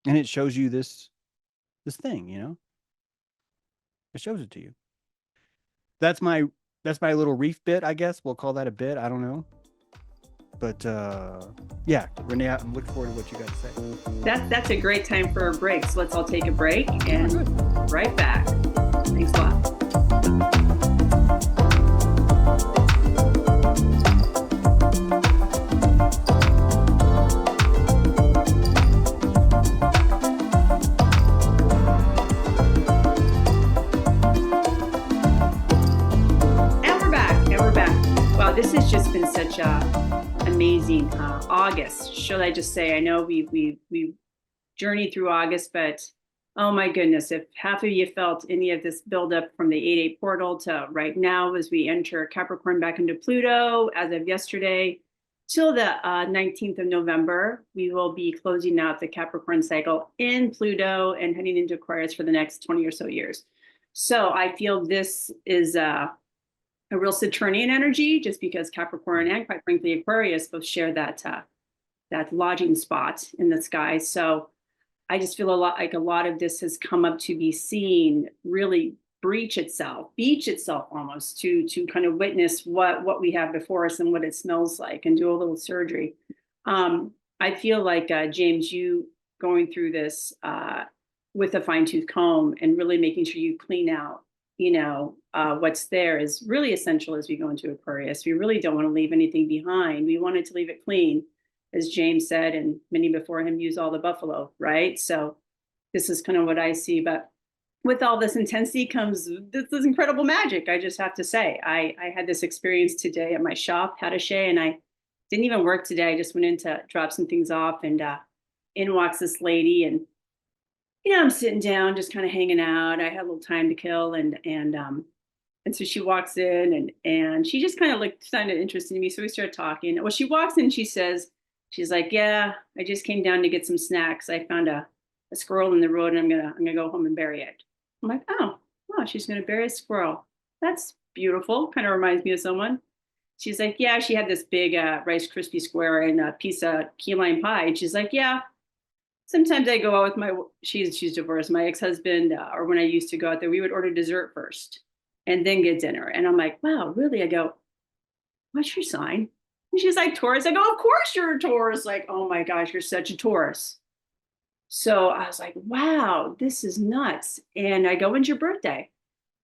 And it shows you this thing, you know? It shows it to you. That's my little reef bit, I guess. We'll call that a bit. I don't know. But yeah, Renee, I'm looking forward to what you got to say. That's a great time for a break. So let's all take a break and right back. Thanks a lot. This has just been such a amazing August. Should I just say, I know we journeyed through August, but oh my goodness, if half of you felt any of this buildup from the 8-8 portal to right now as we enter Capricorn back into Pluto, as of yesterday, till the 19th of November, we will be closing out the Capricorn cycle in Pluto and heading into Aquarius for the next 20 or so years. So I feel this is a real Saturnian energy, just because Capricorn and quite frankly Aquarius both share that lodging spot in the sky. So I just feel a lot of this has come up to be seen, really beach itself almost to kind of witness what we have before us and what it smells like and do a little surgery. I feel like James, you going through this with a fine-tooth comb and really making sure you clean out what's there is really essential as we go into Aquarius. We really don't want to leave anything behind. We wanted to leave it clean, as James said, and many before him use all the buffalo, right? So this is kind of what I see. But with all this intensity comes this incredible magic, I just have to say. I had this experience today at my shop, Attaché, and I didn't even work today. I just went in to drop some things off, and in walks this lady, and I'm sitting down, just kind of hanging out. I had a little time to kill, and so she walks in, and she just kind of sounded interested in me. So we started talking. Well, she walks in, she's like, yeah, I just came down to get some snacks. I found a squirrel in the road, and I'm gonna go home and bury it. I'm like, oh, she's gonna bury a squirrel. That's beautiful. Kind of reminds me of someone. She's like, yeah, she had this big Rice Krispie square and a piece of key lime pie. And she's like, yeah. Sometimes I go out with she's divorced, my ex-husband, or when I used to go out there, we would order dessert first and then get dinner. And I'm like, wow, really? I go, what's your sign? And she's like, Taurus. I go, of course you're a Taurus. Like, oh my gosh, you're such a Taurus. So I was like, wow, this is nuts. And I go, when's your birthday?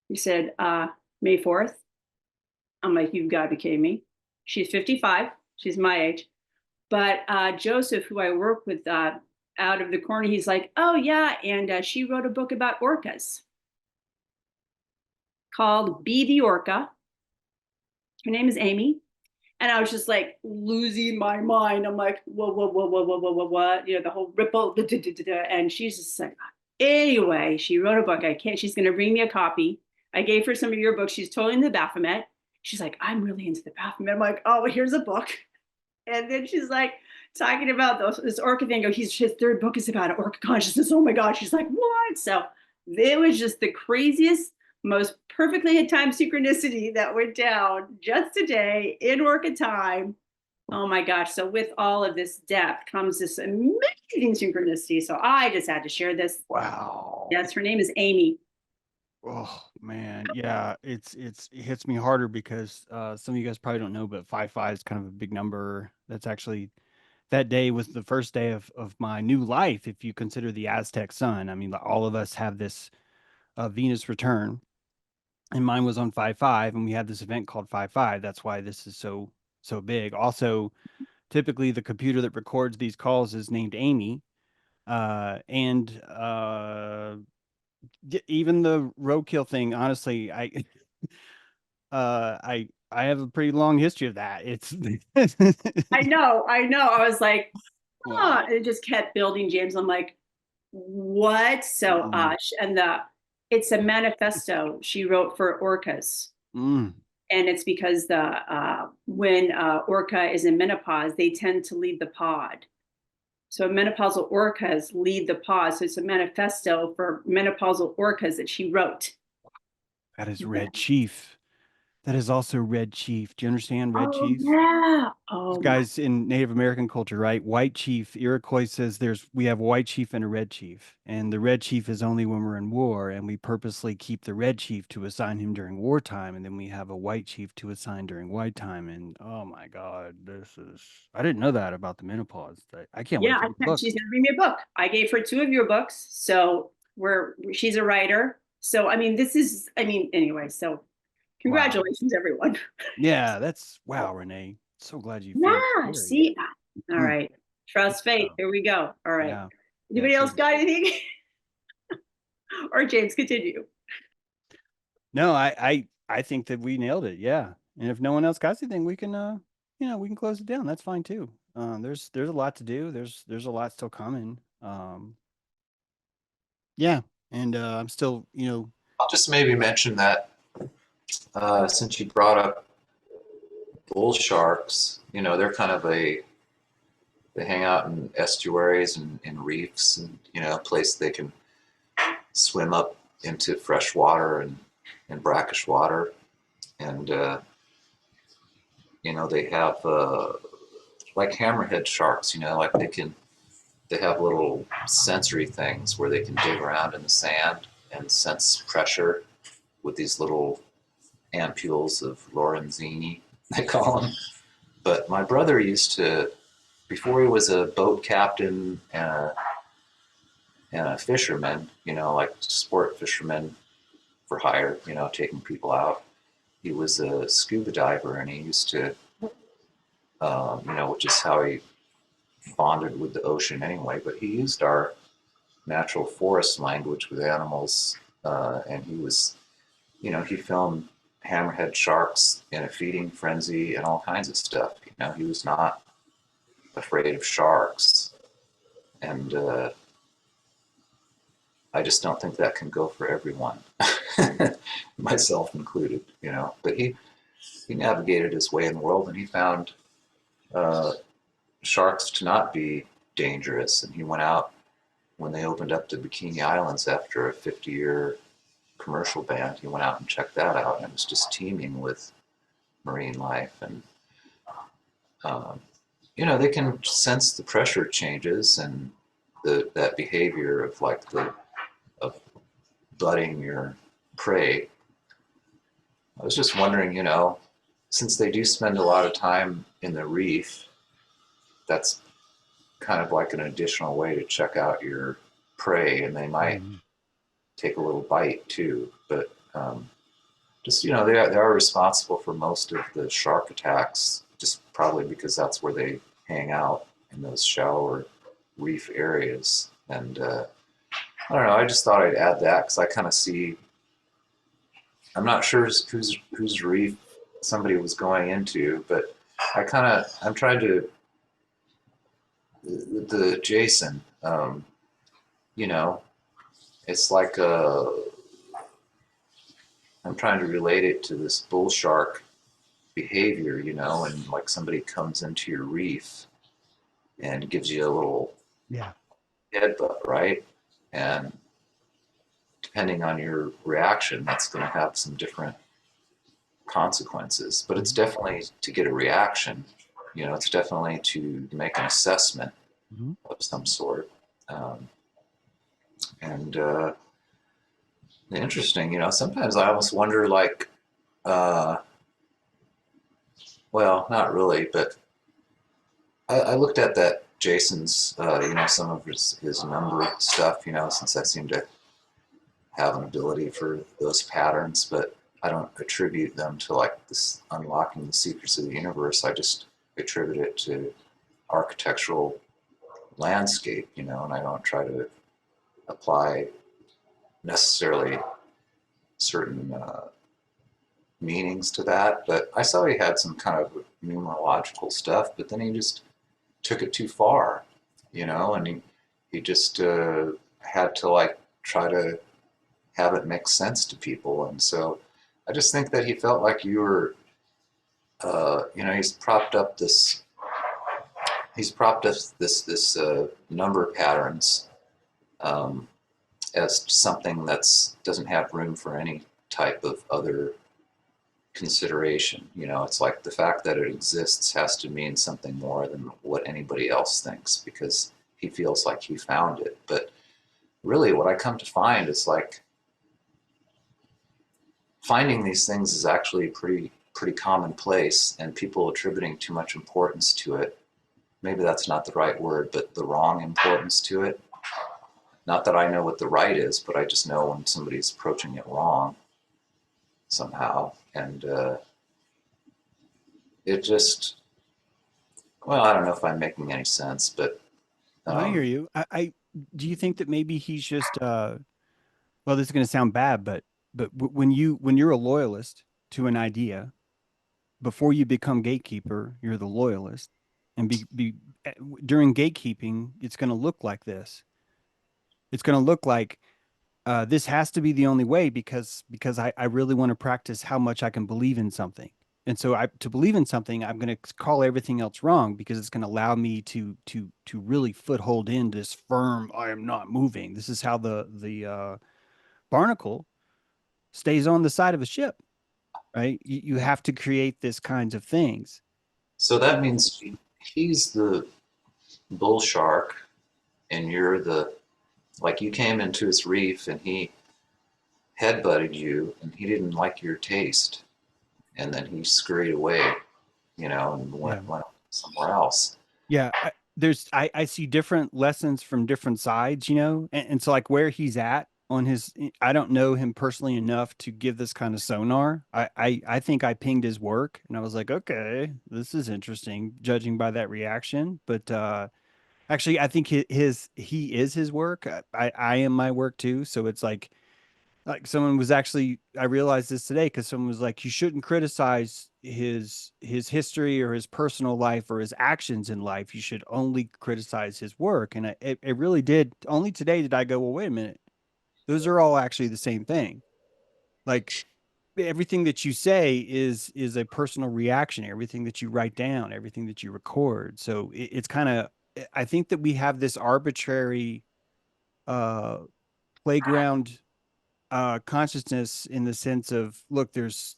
He said, May 4th. I'm like, you've got to be kidding me. She's 55. She's my age. But Joseph, who I work with, out of the corner, he's like, oh yeah, and she wrote a book about orcas called Be the Orca. Her name is Amy. And I was just like losing my mind. I'm like, whoa, what? The whole ripple, and she's just like, anyway, she wrote a book. She's gonna bring me a copy. I gave her some of your books. She's totally into the Baphomet. She's like, I'm really into the Baphomet. I'm like, oh, here's a book. And then she's like, talking about this orca thing. His third book is about Orca Consciousness. Oh my gosh. She's like, what? So it was just the craziest, most perfectly timed synchronicity that went down just today in Orca time. Oh my gosh. So with all of this depth comes this amazing synchronicity. So I just had to share this. Wow. Yes, her name is Amy. Oh man, yeah, it hits me harder because some of you guys probably don't know, but 5/5 is kind of a big number. That's actually, that day was the first day of my new life, if you consider the Aztec sun. I mean, all of us have this Venus return, and mine was on 5/5, and we had this event called 5/5. That's why this is so big. Also, typically the computer that records these calls is named Amy, and even the roadkill thing. Honestly, I have a pretty long history of that. It's I know. I was like, oh, it just kept building, James. I'm like, what? So, and it's a manifesto she wrote for orcas. And it's because when orca is in menopause, they tend to leave the pod. So menopausal orcas lead the pause. So it's a manifesto for menopausal orcas that she wrote. That is Red Chief. That is also Red Chief. Do you understand Red Oh Chief? yeah. Oh my. Guys, in Native American culture, right? White Chief, Iroquois says we have a White Chief and a Red Chief. And the Red Chief is only when we're in war, and we purposely keep the Red Chief to assign him during wartime, and then we have a White Chief to assign during white time. And oh my God, I didn't know that about the menopause. I can't wait Yeah, for the book. she's gonna read me a book. I gave her 2 of your books, so she's a writer. So I mean, anyway. So congratulations, everyone. Yeah, wow, Renee. So glad you finished. Yeah, see, all right. Trust fate. Wow. Here we go. All right. Yeah. Anybody else got anything? Or James, continue. No, I think that we nailed it. Yeah. And if no one else got anything, we can we can close it down. That's fine too. There's a lot to do. There's a lot still coming. Yeah. And I'm still, I'll just maybe mention that since you brought up bull sharks, they're kind of they hang out in estuaries and in reefs and, a place they can swim up into fresh water and brackish water. And, they have like hammerhead sharks, like they have little sensory things where they can dig around in the sand and sense pressure with these little ampules of Lorenzini, they call them. But my brother used to, before he was a boat captain and a fisherman, like sport fisherman for hire, taking people out, he was a scuba diver, and he used to, which is how he bonded with the ocean anyway, but he used our natural forest language with animals, and he was, he filmed hammerhead sharks in a feeding frenzy and all kinds of stuff. He was not afraid of sharks, and I just don't think that can go for everyone, myself included, but he navigated his way in the world, and he found sharks to not be dangerous. And he went out when they opened up the Bikini Islands after a 50-year commercial ban. He went out and checked that out, and it was just teeming with marine life. And they can sense the pressure changes and that behavior of of butting your prey. I was just wondering, since they do spend a lot of time in the reef, that's kind of like an additional way to check out your prey, and they might take a little bite too. But just, they are responsible for most of the shark attacks, just probably because that's where they hang out, in those shallower reef areas. And I don't know, I just thought I'd add that because I kind of see, I'm not sure whose reef somebody was going into, but I'm trying to, the Jason, it's like I'm trying to relate it to this bull shark behavior, and like somebody comes into your reef and gives you a little headbutt, right? And depending on your reaction, that's going to have some different consequences. But it's definitely to get a reaction. It's definitely to make an assessment of some sort. And interesting, sometimes I almost wonder, like, well, not really, but I looked at that Jason's, some of his number stuff, since I seem to have an ability for those patterns, but I don't attribute them to like this unlocking the secrets of the universe. I just attribute it to architectural landscape, and I don't try to apply necessarily certain meanings to that. But I saw he had some kind of numerological stuff, but then he just took it too far, and he just had to like try to have it make sense to people. And so I just think that he felt like you were, he's propped up this he's propped us this number patterns as something that's doesn't have room for any type of other consideration. You know, it's like the fact that it exists has to mean something more than what anybody else thinks, because he feels like he found it. But really what I come to find is like finding these things is actually pretty commonplace, and people attributing too much importance to it. Maybe that's not the right word, but the wrong importance to it. Not that I know what the right is, but I just know when somebody's approaching it wrong somehow. And it just, well, I don't know if I'm making any sense, but I hear you. I do you think that maybe he's just well, this is going to sound bad, but when you're a loyalist to an idea, before you become gatekeeper, you're the loyalist, and during gatekeeping, it's going to look like this. It's going to look like this has to be the only way because I really want to practice how much I can believe in something. And so to believe in something, I'm going to call everything else wrong because it's going to allow me to really foothold in this firm, I am not moving. This is how the barnacle stays on the side of a ship, right? You have to create this kinds of things. so that means he's the bull shark and you're the, like you came into his reef and he headbutted you and he didn't like your taste. And then he scurried away, you know, and went somewhere else. Yeah. I see different lessons from different sides, you know, and so like where he's at on his, I don't know him personally enough to give this kind of sonar. I think I pinged his work and I was like, okay, this is interesting, judging by that reaction. But actually, I think he is his work. I am my work too. So it's like someone was actually, I realized this today because someone was like, you shouldn't criticize his history or his personal life or his actions in life. You should only criticize his work. And it really did. Only today did I go, well, wait a minute. Those are all actually the same thing. Like everything that you say is a personal reaction. Everything that you write down, everything that you record. So it's kind of, I think that we have this arbitrary playground consciousness in the sense of, look, there's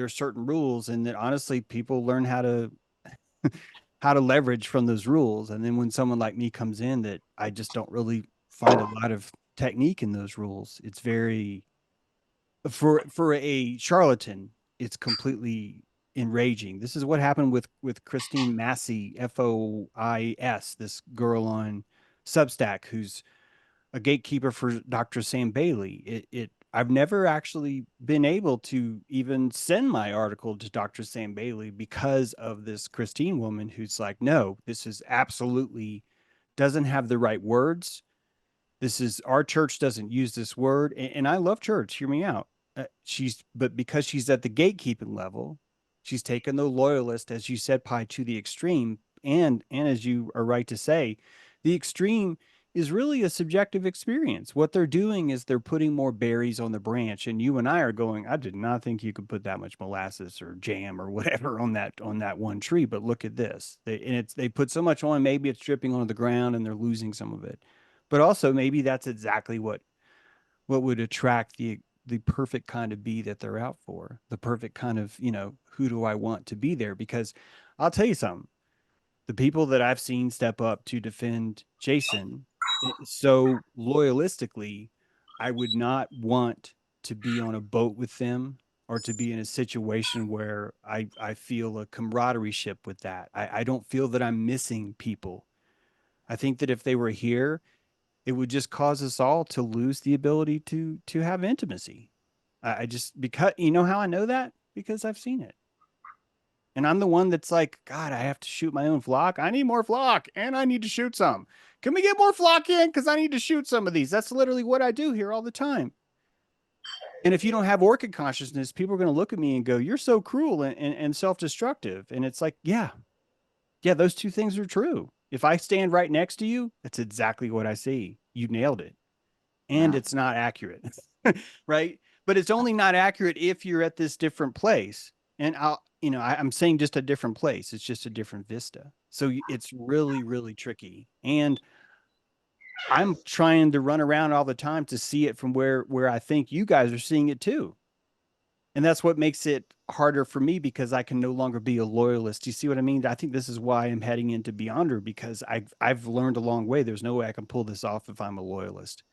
certain rules, and that honestly people learn how to leverage from those rules. And then when someone like me comes in, that I just don't really find a lot of technique in those rules. It's very, for a charlatan, it's completely enraging. This is what happened with Christine Massey, FOIS, this girl on Substack who's a gatekeeper for Dr. Sam Bailey. I've never actually been able to even send my article to Dr. Sam Bailey because of this Christine woman who's like, no, this is absolutely doesn't have the right words. This is, our church doesn't use this word. And I love church. Hear me out. But because she's at the gatekeeping level, she's taken the loyalist, as you said, Pi, to the extreme. And as you are right to say, the extreme is really a subjective experience. What they're doing is they're putting more berries on the branch, and you and I are going, I did not think you could put that much molasses or jam or whatever on that one tree, but look at this. They put so much on, maybe it's dripping onto the ground and they're losing some of it. But also maybe that's exactly what would attract the perfect kind of bee that they're out for, the perfect kind of, you know, who do I want to be there? Because I'll tell you something, the people that I've seen step up to defend Jason so loyalistically, I would not want to be on a boat with them or to be in a situation where I feel a camaraderie ship with that. I don't feel that I'm missing people. I think that if they were here, it would just cause us all to lose the ability to have intimacy. I just, because, you know how I know that? Because I've seen it. And I'm the one that's like, God, I have to shoot my own flock. I need more flock and I need to shoot some. Can we get more flock in? Because I need to shoot some of these. That's literally what I do here all the time. And if you don't have Orca consciousness, people are going to look at me and go, you're so cruel and self-destructive. And it's like, yeah, those two things are true. If I stand right next to you, that's exactly what I see. You nailed it. And it's not accurate, right? But it's only not accurate if you're at this different place. And you know, I'm saying just a different place. It's just a different vista. So it's really, really tricky. And I'm trying to run around all the time to see it from where I think you guys are seeing it too. And that's what makes it harder for me, because I can no longer be a loyalist. You see what I mean? I think this is why I'm heading into Beyonder, because I've learned a long way. There's no way I can pull this off if I'm a loyalist.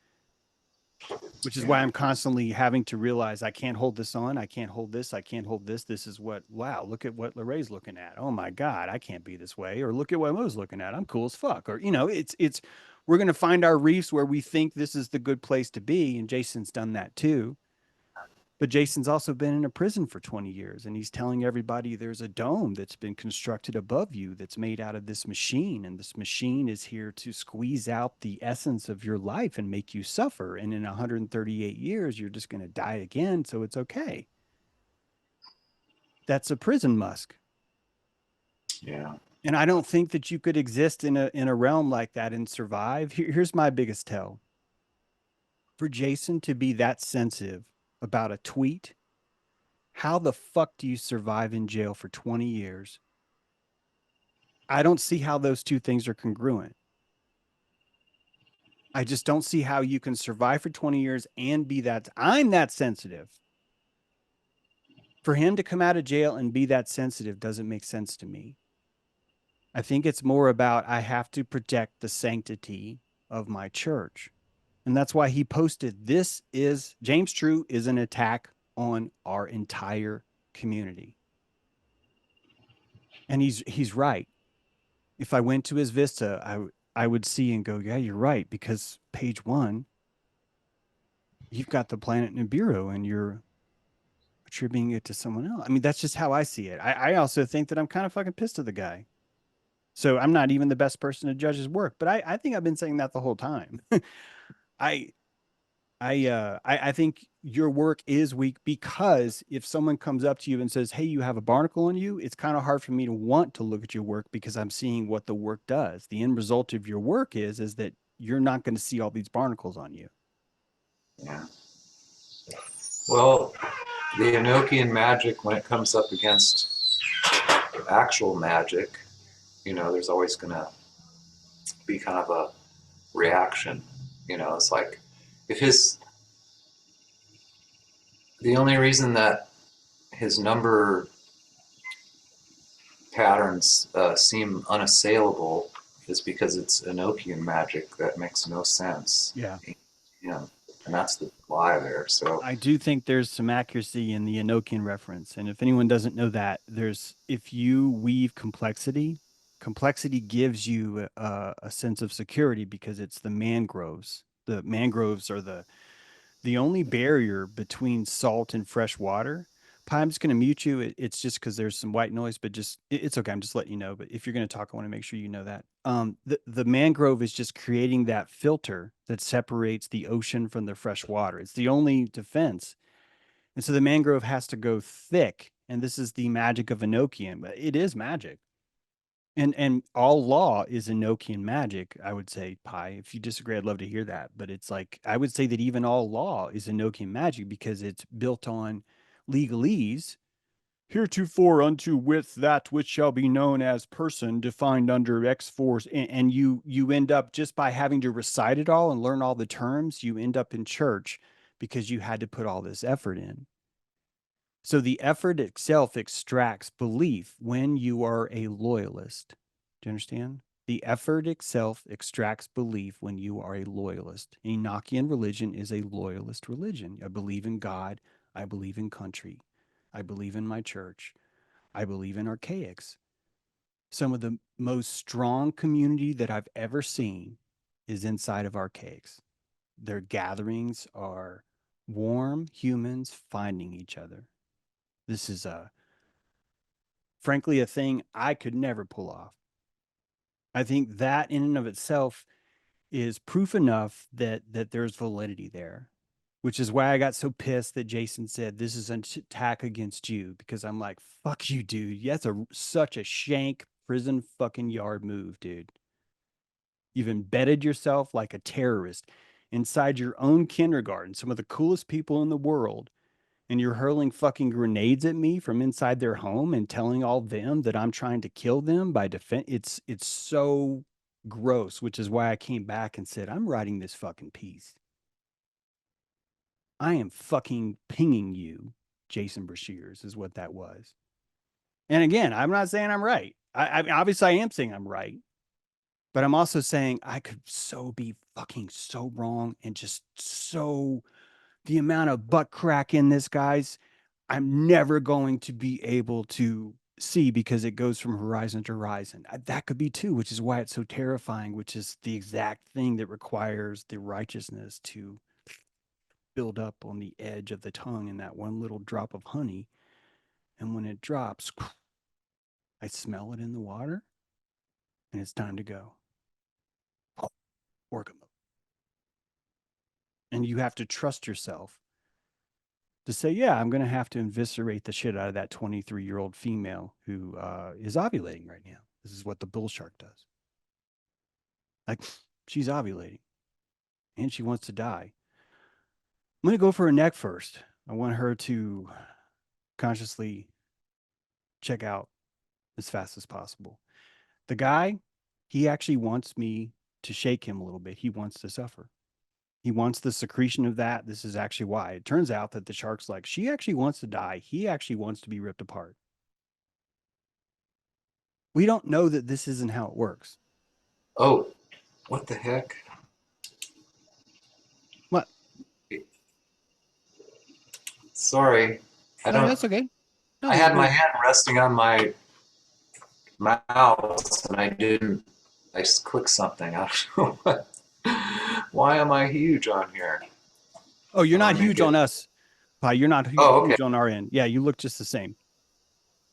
Which is why I'm constantly having to realize I can't hold this on. I can't hold this. I can't hold this. This is what, wow, look at what Laray's looking at. Oh my God, I can't be this way. Or look at what Mo's looking at. I'm cool as fuck. Or, you know, we're going to find our reefs where we think this is the good place to be. And Jason's done that too. But Jason's also been in a prison for 20 years, and he's telling everybody there's a dome that's been constructed above you that's made out of this machine, and this machine is here to squeeze out the essence of your life and make you suffer. And in 138 years, you're just going to die again, so it's okay. That's a prison musk. Yeah. And I don't think that you could exist in a realm like that and survive. Here's my biggest tell. For Jason to be that sensitive about a tweet, how the fuck do you survive in jail for 20 years? I don't see how those two things are congruent. I just don't see how you can survive for 20 years and be that. I'm that sensitive. For him to come out of jail and be that sensitive doesn't make sense to me. I think it's more about I have to protect the sanctity of my church. And that's why he posted, James True is an attack on our entire community. And he's right. If I went to his Vista, I would see and go, yeah, you're right. Because page 1, you've got the planet Nibiru and you're attributing it to someone else. I mean, that's just how I see it. I also think that I'm kind of fucking pissed at the guy. So I'm not even the best person to judge his work, but I think I've been saying that the whole time. I think your work is weak, because if someone comes up to you and says, hey, you have a barnacle on you, it's kind of hard for me to want to look at your work, because I'm seeing what the work does. The end result of your work is that you're not going to see all these barnacles on you. Yeah. Well, the Enochian magic, when it comes up against actual magic, you know, there's always going to be kind of a reaction. You know, it's like, the only reason that his number patterns seem unassailable is because it's Enochian magic that makes no sense. Yeah. You know, and that's the lie there. So I do think there's some accuracy in the Enochian reference. And if anyone doesn't know that, if you weave complexity gives you a sense of security, because it's the mangroves. The mangroves are the only barrier between salt and fresh water. Pi, I'm just going to mute you. It's just because there's some white noise, but it's okay. I'm just letting you know. But if you're going to talk, I want to make sure you know that. The mangrove is just creating that filter that separates the ocean from the fresh water. It's the only defense. And so the mangrove has to go thick. And this is the magic of Enochian, but it is magic. And all law is Enochian magic, I would say, Pi. If you disagree, I'd love to hear that. But it's like, I would say that even all law is Enochian magic, because it's built on legalese. Heretofore unto with that which shall be known as person defined under X force. And you end up, just by having to recite it all and learn all the terms, you end up in church because you had to put all this effort in. So the effort itself extracts belief when you are a loyalist. Do you understand? The effort itself extracts belief when you are a loyalist. Enochian religion is a loyalist religion. I believe in God. I believe in country. I believe in my church. I believe in archaics. Some of the most strong community that I've ever seen is inside of archaics. Their gatherings are warm humans finding each other. This is frankly a thing I could never pull off. I think that in and of itself is proof enough that there's validity there, which is why I got so pissed that Jason said this is an attack against you, because I'm like, fuck you, dude. That's such a shank prison fucking yard move, dude. You've embedded yourself like a terrorist inside your own kindergarten, some of the coolest people in the world, and you're hurling fucking grenades at me from inside their home and telling all them that I'm trying to kill them by defense. It's so gross, which is why I came back and said, I'm writing this fucking piece. I am fucking pinging you, Jason Breshears, is what that was. And again, I'm not saying I'm right. I mean, obviously I am saying I'm right, but I'm also saying I could so be fucking so wrong, and just so the amount of butt crack in this, guys, I'm never going to be able to see, because it goes from horizon to horizon. That could be too, which is why it's so terrifying, which is the exact thing that requires the righteousness to build up on the edge of the tongue in that one little drop of honey. And when it drops, I smell it in the water, and it's time to go. Orca mode. And you have to trust yourself to say, yeah, I'm going to have to eviscerate the shit out of that 23-year-old female who is ovulating right now. This is what the bull shark does. Like, she's ovulating, and she wants to die. I'm going to go for her neck first. I want her to consciously check out as fast as possible. The guy, he actually wants me to shake him a little bit. He wants to suffer. He wants the secretion of that. This is actually why. It turns out that the shark's like, she actually wants to die. He actually wants to be ripped apart. We don't know that this isn't how it works. Oh, what the heck? What? Sorry. I No, don't. that's okay. No, I had my hand resting on my mouse and I clicked something. I don't know what. Why am I huge on here? Oh, you're not huge on us. You're not huge, Oh, okay. huge on our end. Yeah, you look just the same.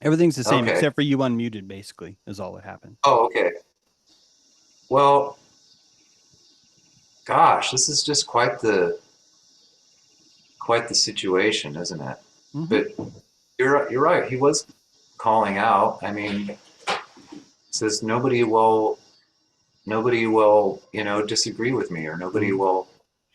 Everything's the same, Okay. except for you unmuted, basically, is all that happened. Oh, okay. Well, gosh, this is just quite the situation, isn't it? Mm-hmm. But you're right. He was calling out. I mean, says nobody will, disagree with me, or nobody will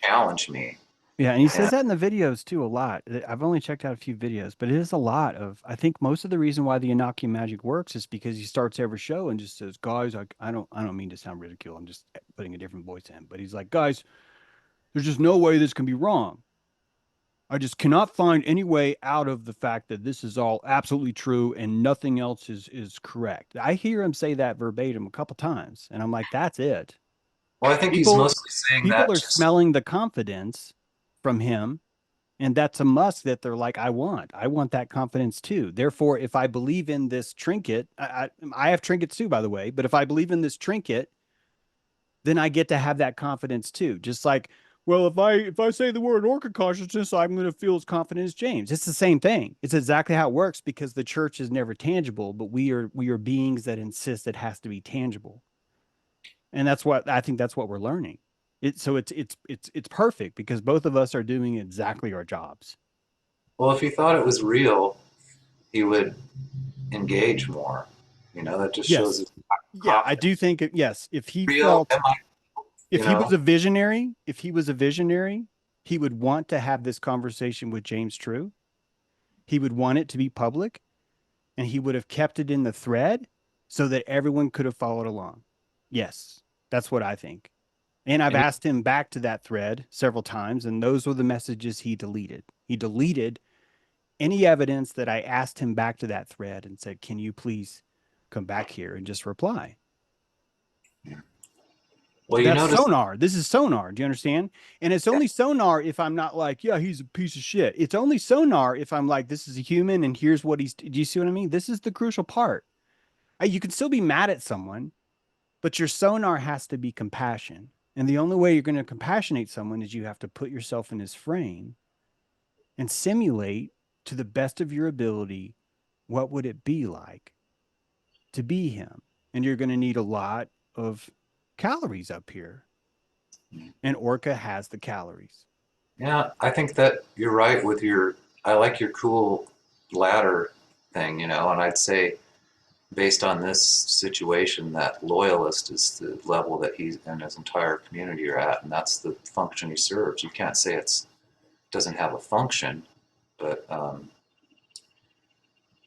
challenge me. Yeah, and he says that in the videos too a lot. I've only checked out a few videos, but it is a lot of, I think most of the reason why the Enochian magic works is because he starts every show and just says, guys, I don't mean to sound ridicule. I'm just putting a different voice in, but he's like, guys, there's just no way this can be wrong. I just cannot find any way out of the fact that this is all absolutely true and nothing else is correct. I hear him say that verbatim a couple times, and I'm like, that's it. Well, I think he's mostly saying that people are smelling the confidence from him, and that's a must that they're like, I want that confidence too. Therefore, if I believe in this trinket, I have trinkets too, by the way, but if I believe in this trinket, then I get to have that confidence too. Just like, well, if I say the word Orca Consciousness, I'm going to feel as confident as James. It's the same thing. It's exactly how it works, because the church is never tangible, but we are beings that insist it has to be tangible. And that's what I think, that's what we're learning. So it's perfect, because both of us are doing exactly our jobs. Well, if he thought it was real, he would engage more. That just shows his confidence. Yeah, I do think yes. If he real, felt, if he was a visionary, he would want to have this conversation with James True. He would want it to be public, and he would have kept it in the thread so that everyone could have followed along. Yes, that's what I think. And I've asked him back to that thread several times, and those were the messages he deleted. He deleted any evidence that I asked him back to that thread and said, can you please come back here and just reply? Well, that's sonar. This is sonar. Do you understand? And it's only sonar if I'm not like, yeah, he's a piece of shit. It's only sonar if I'm like, this is a human and here's what he's, do you see what I mean? This is the crucial part. You can still be mad at someone, but your sonar has to be compassion. And the only way you're going to compassionate someone is you have to put yourself in his frame and simulate to the best of your ability, what would it be like to be him? And you're going to need a lot of calories up here. And Orca has the calories. Yeah, I think that you're right with I like your cool ladder thing, and I'd say, based on this situation, that loyalist is the level that he and his entire community are at, and that's the function he serves. You can't say it doesn't have a function. But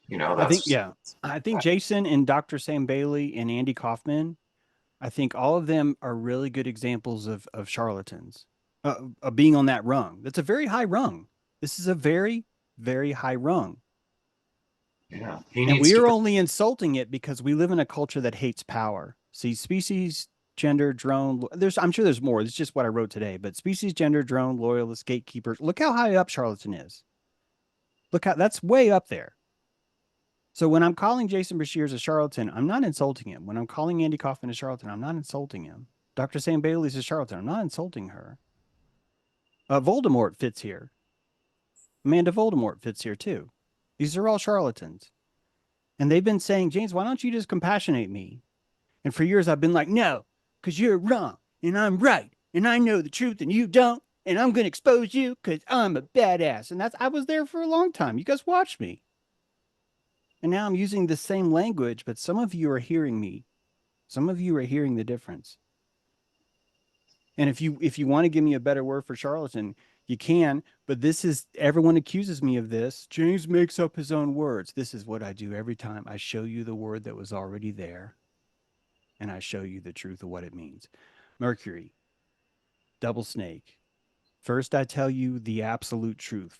you know, I think, that's yeah, I think Jason and Dr. Sam Bailey and Andy Kaufman, I think all of them are really good examples of charlatans, of being on that rung. That's a very high rung. This is a very, very high rung. yeah. He And needs we to. are only insulting it because we live in a culture that hates power. See, species, gender, drone, I'm sure there's more. It's just what I wrote today, but species, gender, drone, loyalist, gatekeepers. Look how high up charlatan is. Look how that's way up there. So when I'm calling Jason Breshears a charlatan, I'm not insulting him. When I'm calling Andy Kaufman a charlatan, I'm not insulting him. Dr. Sam Bailey's a charlatan. I'm not insulting her. Voldemort fits here. Amanda Voldemort fits here too. These are all charlatans. And they've been saying, James, why don't you just compassionate me? And for years I've been like, no, because you're wrong and I'm right. And I know the truth and you don't. And I'm going to expose you because I'm a badass. And I was there for a long time. You guys watched me. And now I'm using the same language, but some of you are hearing me. Some of you are hearing the difference. And if you want to give me a better word for charlatan, you can, but this is, everyone accuses me of this. James makes up his own words. This is what I do every time. I show you the word that was already there, and I show you the truth of what it means. Mercury, double snake. First, I tell you the absolute truth.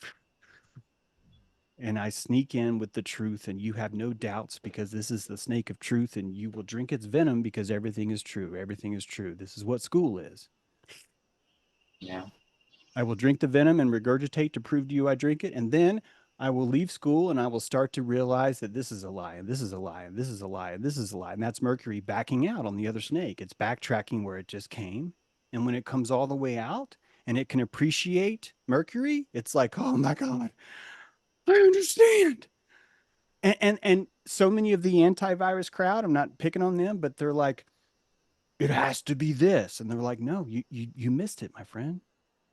And I sneak in with the truth, and you have no doubts because this is the snake of truth, and you will drink its venom because everything is true. Everything is true. This is what school is. Yeah. I will drink the venom and regurgitate to prove to you I drink it. And then I will leave school and I will start to realize that this is a lie, and this is a lie, and this is a lie, and this is a lie. And that's Mercury backing out on the other snake. It's backtracking where it just came. And when it comes all the way out and it can appreciate Mercury, it's like, oh my God, I understand. And so many of the antivirus crowd, I'm not picking on them, but they're like, it has to be this. And they're like, no, you missed it, my friend.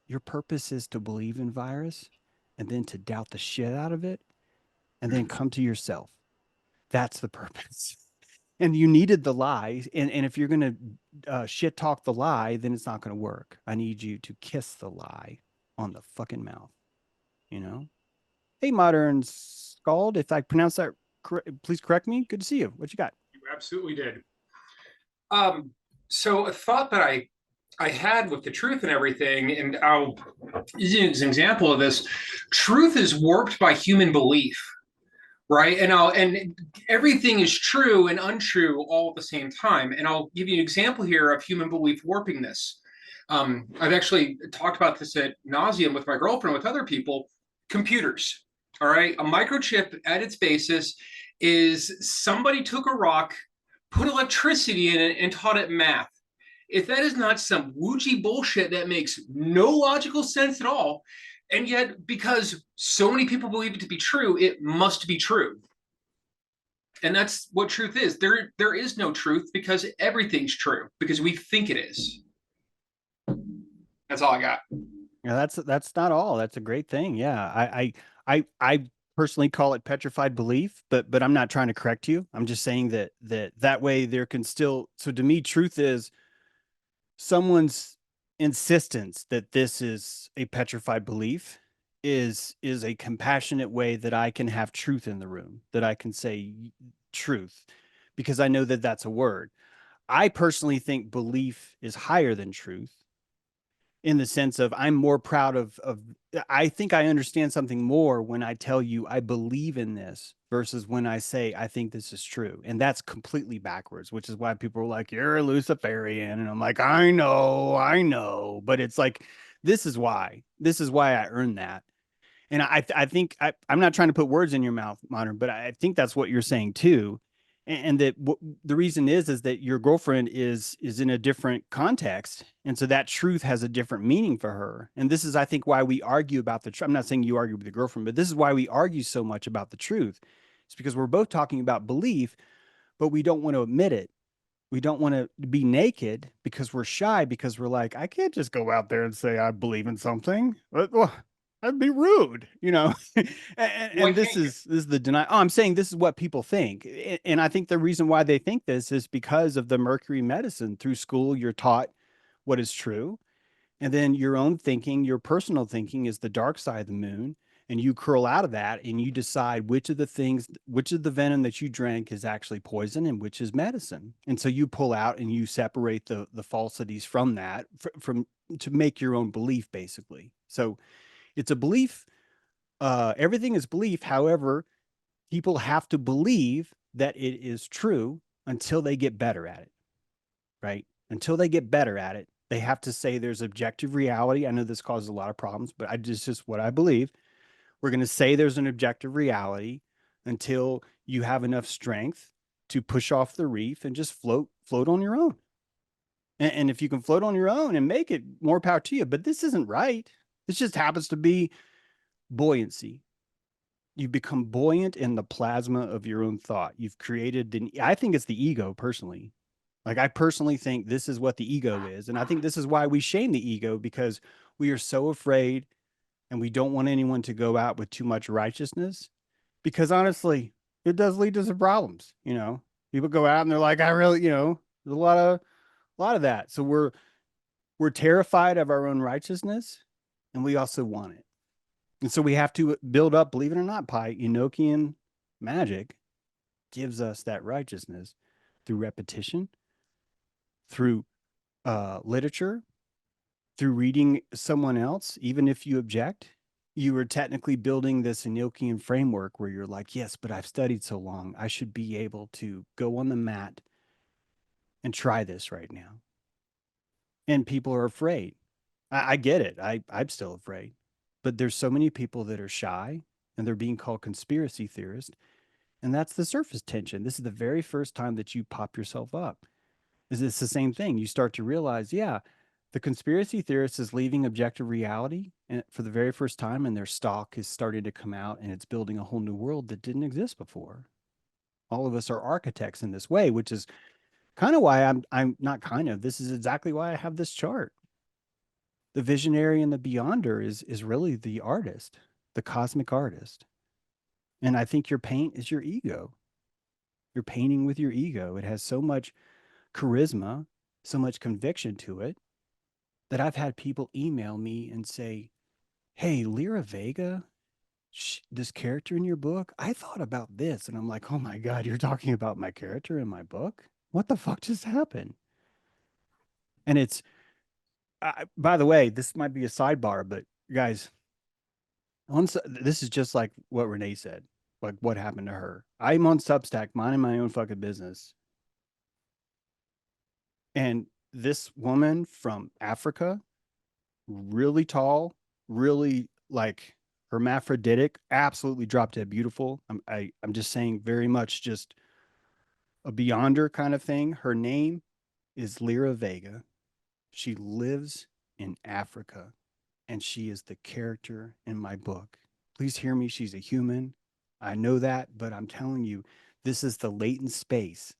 Your purpose is to believe in virus and then to doubt the shit out of it and then come to yourself. That's the purpose. And you needed the lie. And if you're going to shit talk the lie, then it's not going to work. I need you to kiss the lie on the fucking mouth, you know? Hey, Modern Scald, if I pronounce that please correct me. Good to see you. What you got? You absolutely did. So a thought that I had with the truth and everything, and I'll use an example of this. Truth is warped by human belief, right? And everything is true and untrue all at the same time. And I'll give you an example here of human belief warping this. I've actually talked about this ad nauseum with my girlfriend, with other people. Computers, all right? A microchip at its basis is somebody took a rock, put electricity in it, and taught it math. If that is not some woojie bullshit that makes no logical sense at all, and yet because so many people believe it to be true, it must be true. And that's what truth is. There is no truth because everything's true, because we think it is. That's all I got. Yeah, that's not all. That's a great thing. Yeah. I personally call it petrified belief, but I'm not trying to correct you. I'm just saying that way there can still, so to me, truth is someone's insistence that this is a petrified belief is a compassionate way that I can have truth in the room, that I can say truth, because I know that that's a word. I personally think belief is higher than truth, in the sense of I'm more proud of I think I understand something more when I tell you I believe in this versus when I say I think this is true. And that's completely backwards, which is why people are like, you're a Luciferian. And I'm like, I know. But it's like, this is why I earned that. And I think I'm not trying to put words in your mouth, Modern, but I think that's what you're saying too. And that the reason is that your girlfriend is in a different context. And so that truth has a different meaning for her. And this is, I think, why we argue about the truth. I'm not saying you argue with your girlfriend, but this is why we argue so much about the truth. It's because we're both talking about belief, but we don't want to admit it. We don't want to be naked because we're shy, because we're like, I can't just go out there and say I believe in something. Well, that'd be rude, you know. and this is the denial. Oh, I'm saying this is what people think. And I think the reason why they think this is because of the Mercury medicine. Through school, you're taught what is true. And then your own thinking, your personal thinking, is the dark side of the moon. and you curl out of that and you decide which of the venom that you drank is actually poison and which is medicine. And so you pull out and you separate the falsities from that from to make your own belief, basically. So it's a belief. Everything is belief. However, people have to believe that it is true until they get better at it, right? Until they get better at it, they have to say there's objective reality. I know this causes a lot of problems, but just what I believe. We're going to say there's an objective reality until you have enough strength to push off the reef and just float on your own. And if you can float on your own and make it, more power to you. But this isn't right. This just happens to be buoyancy. You become buoyant in the plasma of your own thought. You've created, I think it's the ego personally. Like, I personally think this is what the ego is. And I think this is why we shame the ego, because we are so afraid and we don't want anyone to go out with too much righteousness, because honestly, it does lead to some problems. You know, people go out and they're like, I really, there's a lot of that. So we're terrified of our own righteousness, and we also want it. And so we have to build up, believe it or not, Pi, Enochian magic gives us that righteousness through repetition, through literature, through reading someone else. Even if you object, you are technically building this Enochian framework where you're like, yes, but I've studied so long, I should be able to go on the mat and try this right now. And people are afraid. I get it. I'm still afraid. But there's so many people that are shy, and they're being called conspiracy theorists. And that's the surface tension. This is the very first time that you pop yourself up. It's the same thing. You start to realize, yeah, the conspiracy theorist is leaving objective reality and for the very first time, and their stock is starting to come out, and it's building a whole new world that didn't exist before. All of us are architects in this way, which is kind of why I'm not kind of, this is exactly why I have this chart. The visionary and the beyonder is really the artist, the cosmic artist. And I think your paint is your ego. You're painting with your ego. It has so much charisma, so much conviction to it, that I've had people email me and say, hey, Lyra Vega, this character in your book, I thought about this. And I'm like, oh my God, you're talking about my character in my book? What the fuck just happened? And it's, by the way, this might be a sidebar, but guys, this is just like what Renee said, like what happened to her. I'm on Substack, minding my own fucking business. And this woman from Africa, really tall, really like hermaphroditic, absolutely drop dead beautiful. I'm just saying, very much just a beyonder kind of thing. Her name is Lyra Vega. She lives in Africa, and she is the character in my book. Please hear me. She's a human. I know that, but I'm telling you, this is the latent space.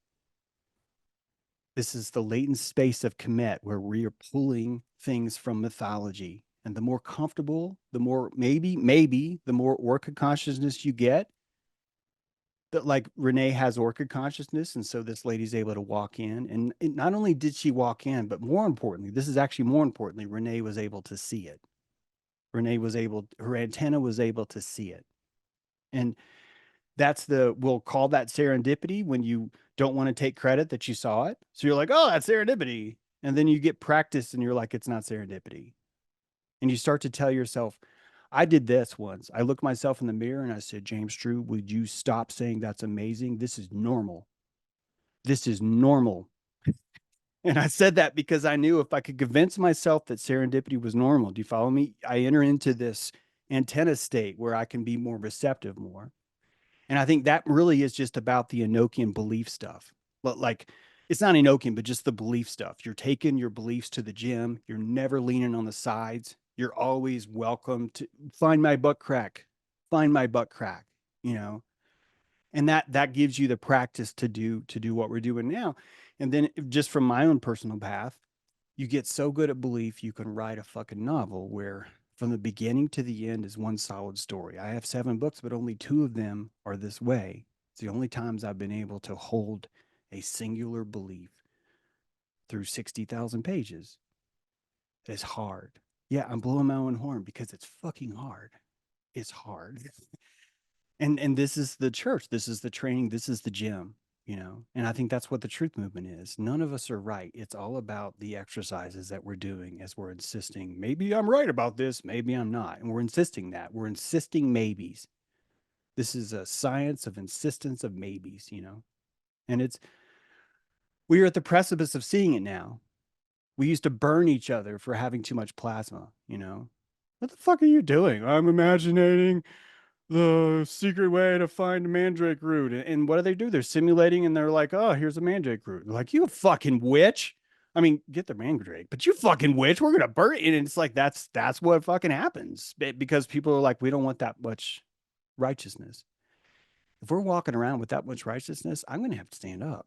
This is the latent space of Kemet, where we are pulling things from mythology. And the more comfortable, the more maybe the more Orca consciousness you get. That, like, Renee has Orca consciousness, and so this lady's able to walk in. And not only did she walk in, but more importantly, Renee was able to see it. Her antenna was able to see it. And we'll call that serendipity, when you don't want to take credit that you saw it. So you're like, oh, that's serendipity. And then you get practice and you're like, it's not serendipity. And you start to tell yourself, I did this once. I looked myself in the mirror and I said, James True, would you stop saying that's amazing? This is normal. This is normal. And I said that because I knew if I could convince myself that serendipity was normal, do you follow me? I enter into this antenna state where I can be more receptive more. And I think that really is just about the Enochian belief stuff. But like, it's not Enochian, but just the belief stuff. You're taking your beliefs to the gym. You're never leaning on the sides. You're always welcome to find my butt crack, and that gives you the practice to do what we're doing now. And then just from my own personal path, you get so good at belief, you can write a fucking novel where from the beginning to the end is one solid story. I have 7 books, but only 2 of them are this way. It's the only times I've been able to hold a singular belief through 60,000 pages. It's hard. Yeah, I'm blowing my own horn because it's fucking hard. is hard. And this is the church, this is the training, this is the gym, you know. And I think that's what the truth movement is. None of us are right. It's all about the exercises that we're doing as we're insisting, maybe I'm right about this, maybe I'm not. And we're insisting that. We're insisting maybes. This is a science of insistence of maybes, you know. And we are at the precipice of seeing it now. We used to burn each other for having too much plasma, you know. What the fuck are you doing? I'm imagining the secret way to find a mandrake root. And what do? They're simulating and they're like, oh, here's a mandrake root. They're like, you fucking witch. I mean, get the mandrake, but you fucking witch, we're going to burn it. And it's like, that's what fucking happens, because people are like, we don't want that much righteousness. If we're walking around with that much righteousness, I'm going to have to stand up.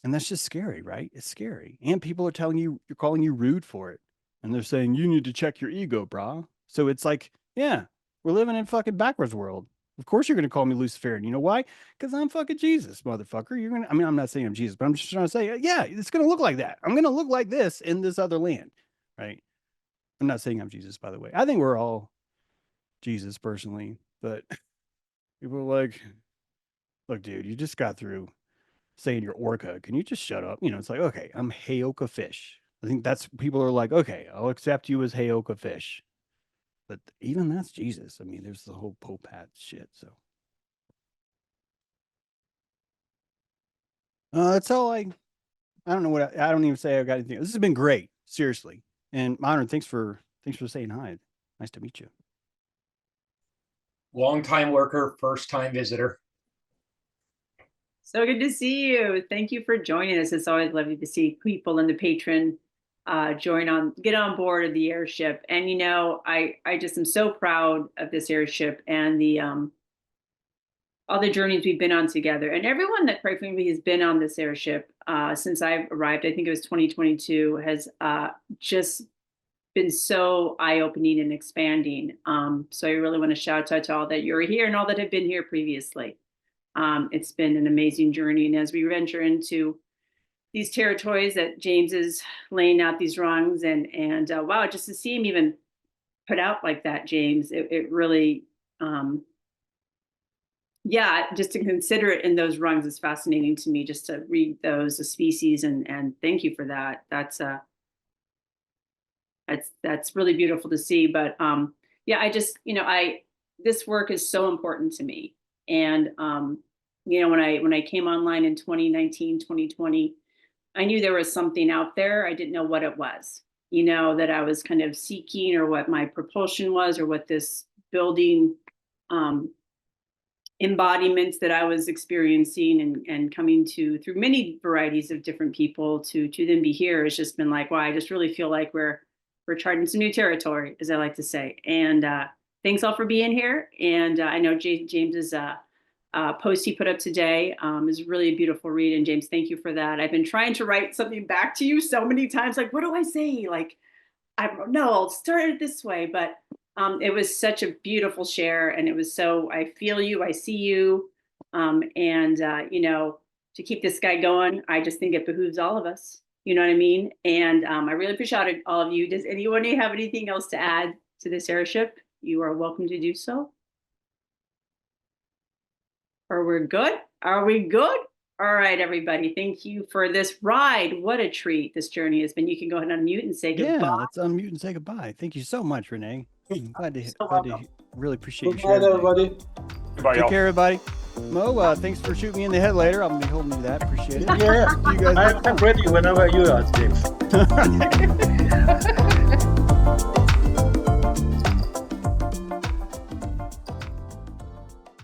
And that's just scary, right? It's scary. And people are telling you, you're calling you rude for it. And they're saying, you need to check your ego, brah. So it's like, yeah, we're living in fucking backwards world. Of course you're going to call me Luciferian. You know why? Because I'm fucking Jesus, motherfucker. I mean, I'm not saying I'm Jesus, but I'm just trying to say, yeah, it's going to look like that. I'm going to look like this in this other land, right? I'm not saying I'm Jesus, by the way. I think we're all Jesus personally, but people are like, look, dude, you just got through saying you're Orca. Can you just shut up? You know, it's like, okay, I'm Heyoka fish. I think that's, people are like, okay, I'll accept you as Heyoka fish. But even that's Jesus. I mean, there's the whole Pope hat shit. So that's all I don't know what I don't even say I got anything. This has been great, seriously. And Myron, thanks for saying hi. Nice to meet you. Long-time worker, first-time visitor. So good to see you. Thank you for joining us. It's always lovely to see people in the patron get on board of the Airship. And, you know, I just am so proud of this Airship and the all the journeys we've been on together. And everyone that, quite frankly, has been on this Airship since I've arrived, I think it was 2022, has just been so eye-opening and expanding. So I really want to shout out to all that you're here and all that have been here previously. It's been an amazing journey. And as we venture into these territories that James is laying out these rungs and wow, just to see him even put out like that, James, it really, yeah, just to consider it in those rungs is fascinating to me, just to read those, the species, and thank you for that. That's really beautiful to see. But yeah, I just, you know, this work is so important to me. And you know, when I came online in 2019, 2020, I knew there was something out there. I didn't know what it was, you know, that I was kind of seeking, or what my propulsion was, or what this building embodiments that I was experiencing and coming to through many varieties of different people to then be here. It's just been like, wow, I just really feel like we're charting some new territory, as I like to say. And thanks all for being here. And I know James's post he put up today is really a beautiful read. And James, thank you for that. I've been trying to write something back to you so many times. Like, what do I say? Like, I don't know, I'll start it this way. But it was such a beautiful share. And it was so, I feel you, I see you. You know, to keep this guy going, I just think it behooves all of us. You know what I mean? And I really appreciate all of you. Does anyone have anything else to add to this Airship? You are welcome to do so. Or we're good? Are we good? All right, everybody. Thank you for this ride. What a treat this journey has been. You can go ahead and unmute and say goodbye. Yeah, let's unmute and say goodbye. Thank you so much, Renee. Glad to really appreciate you Good sharing. night, everybody. Goodbye, Take y'all. care, everybody. Mo, thanks for shooting me in the head later. I'm gonna be holding you to that. Appreciate it. Yeah, You guys. I'm ready whenever you are, James.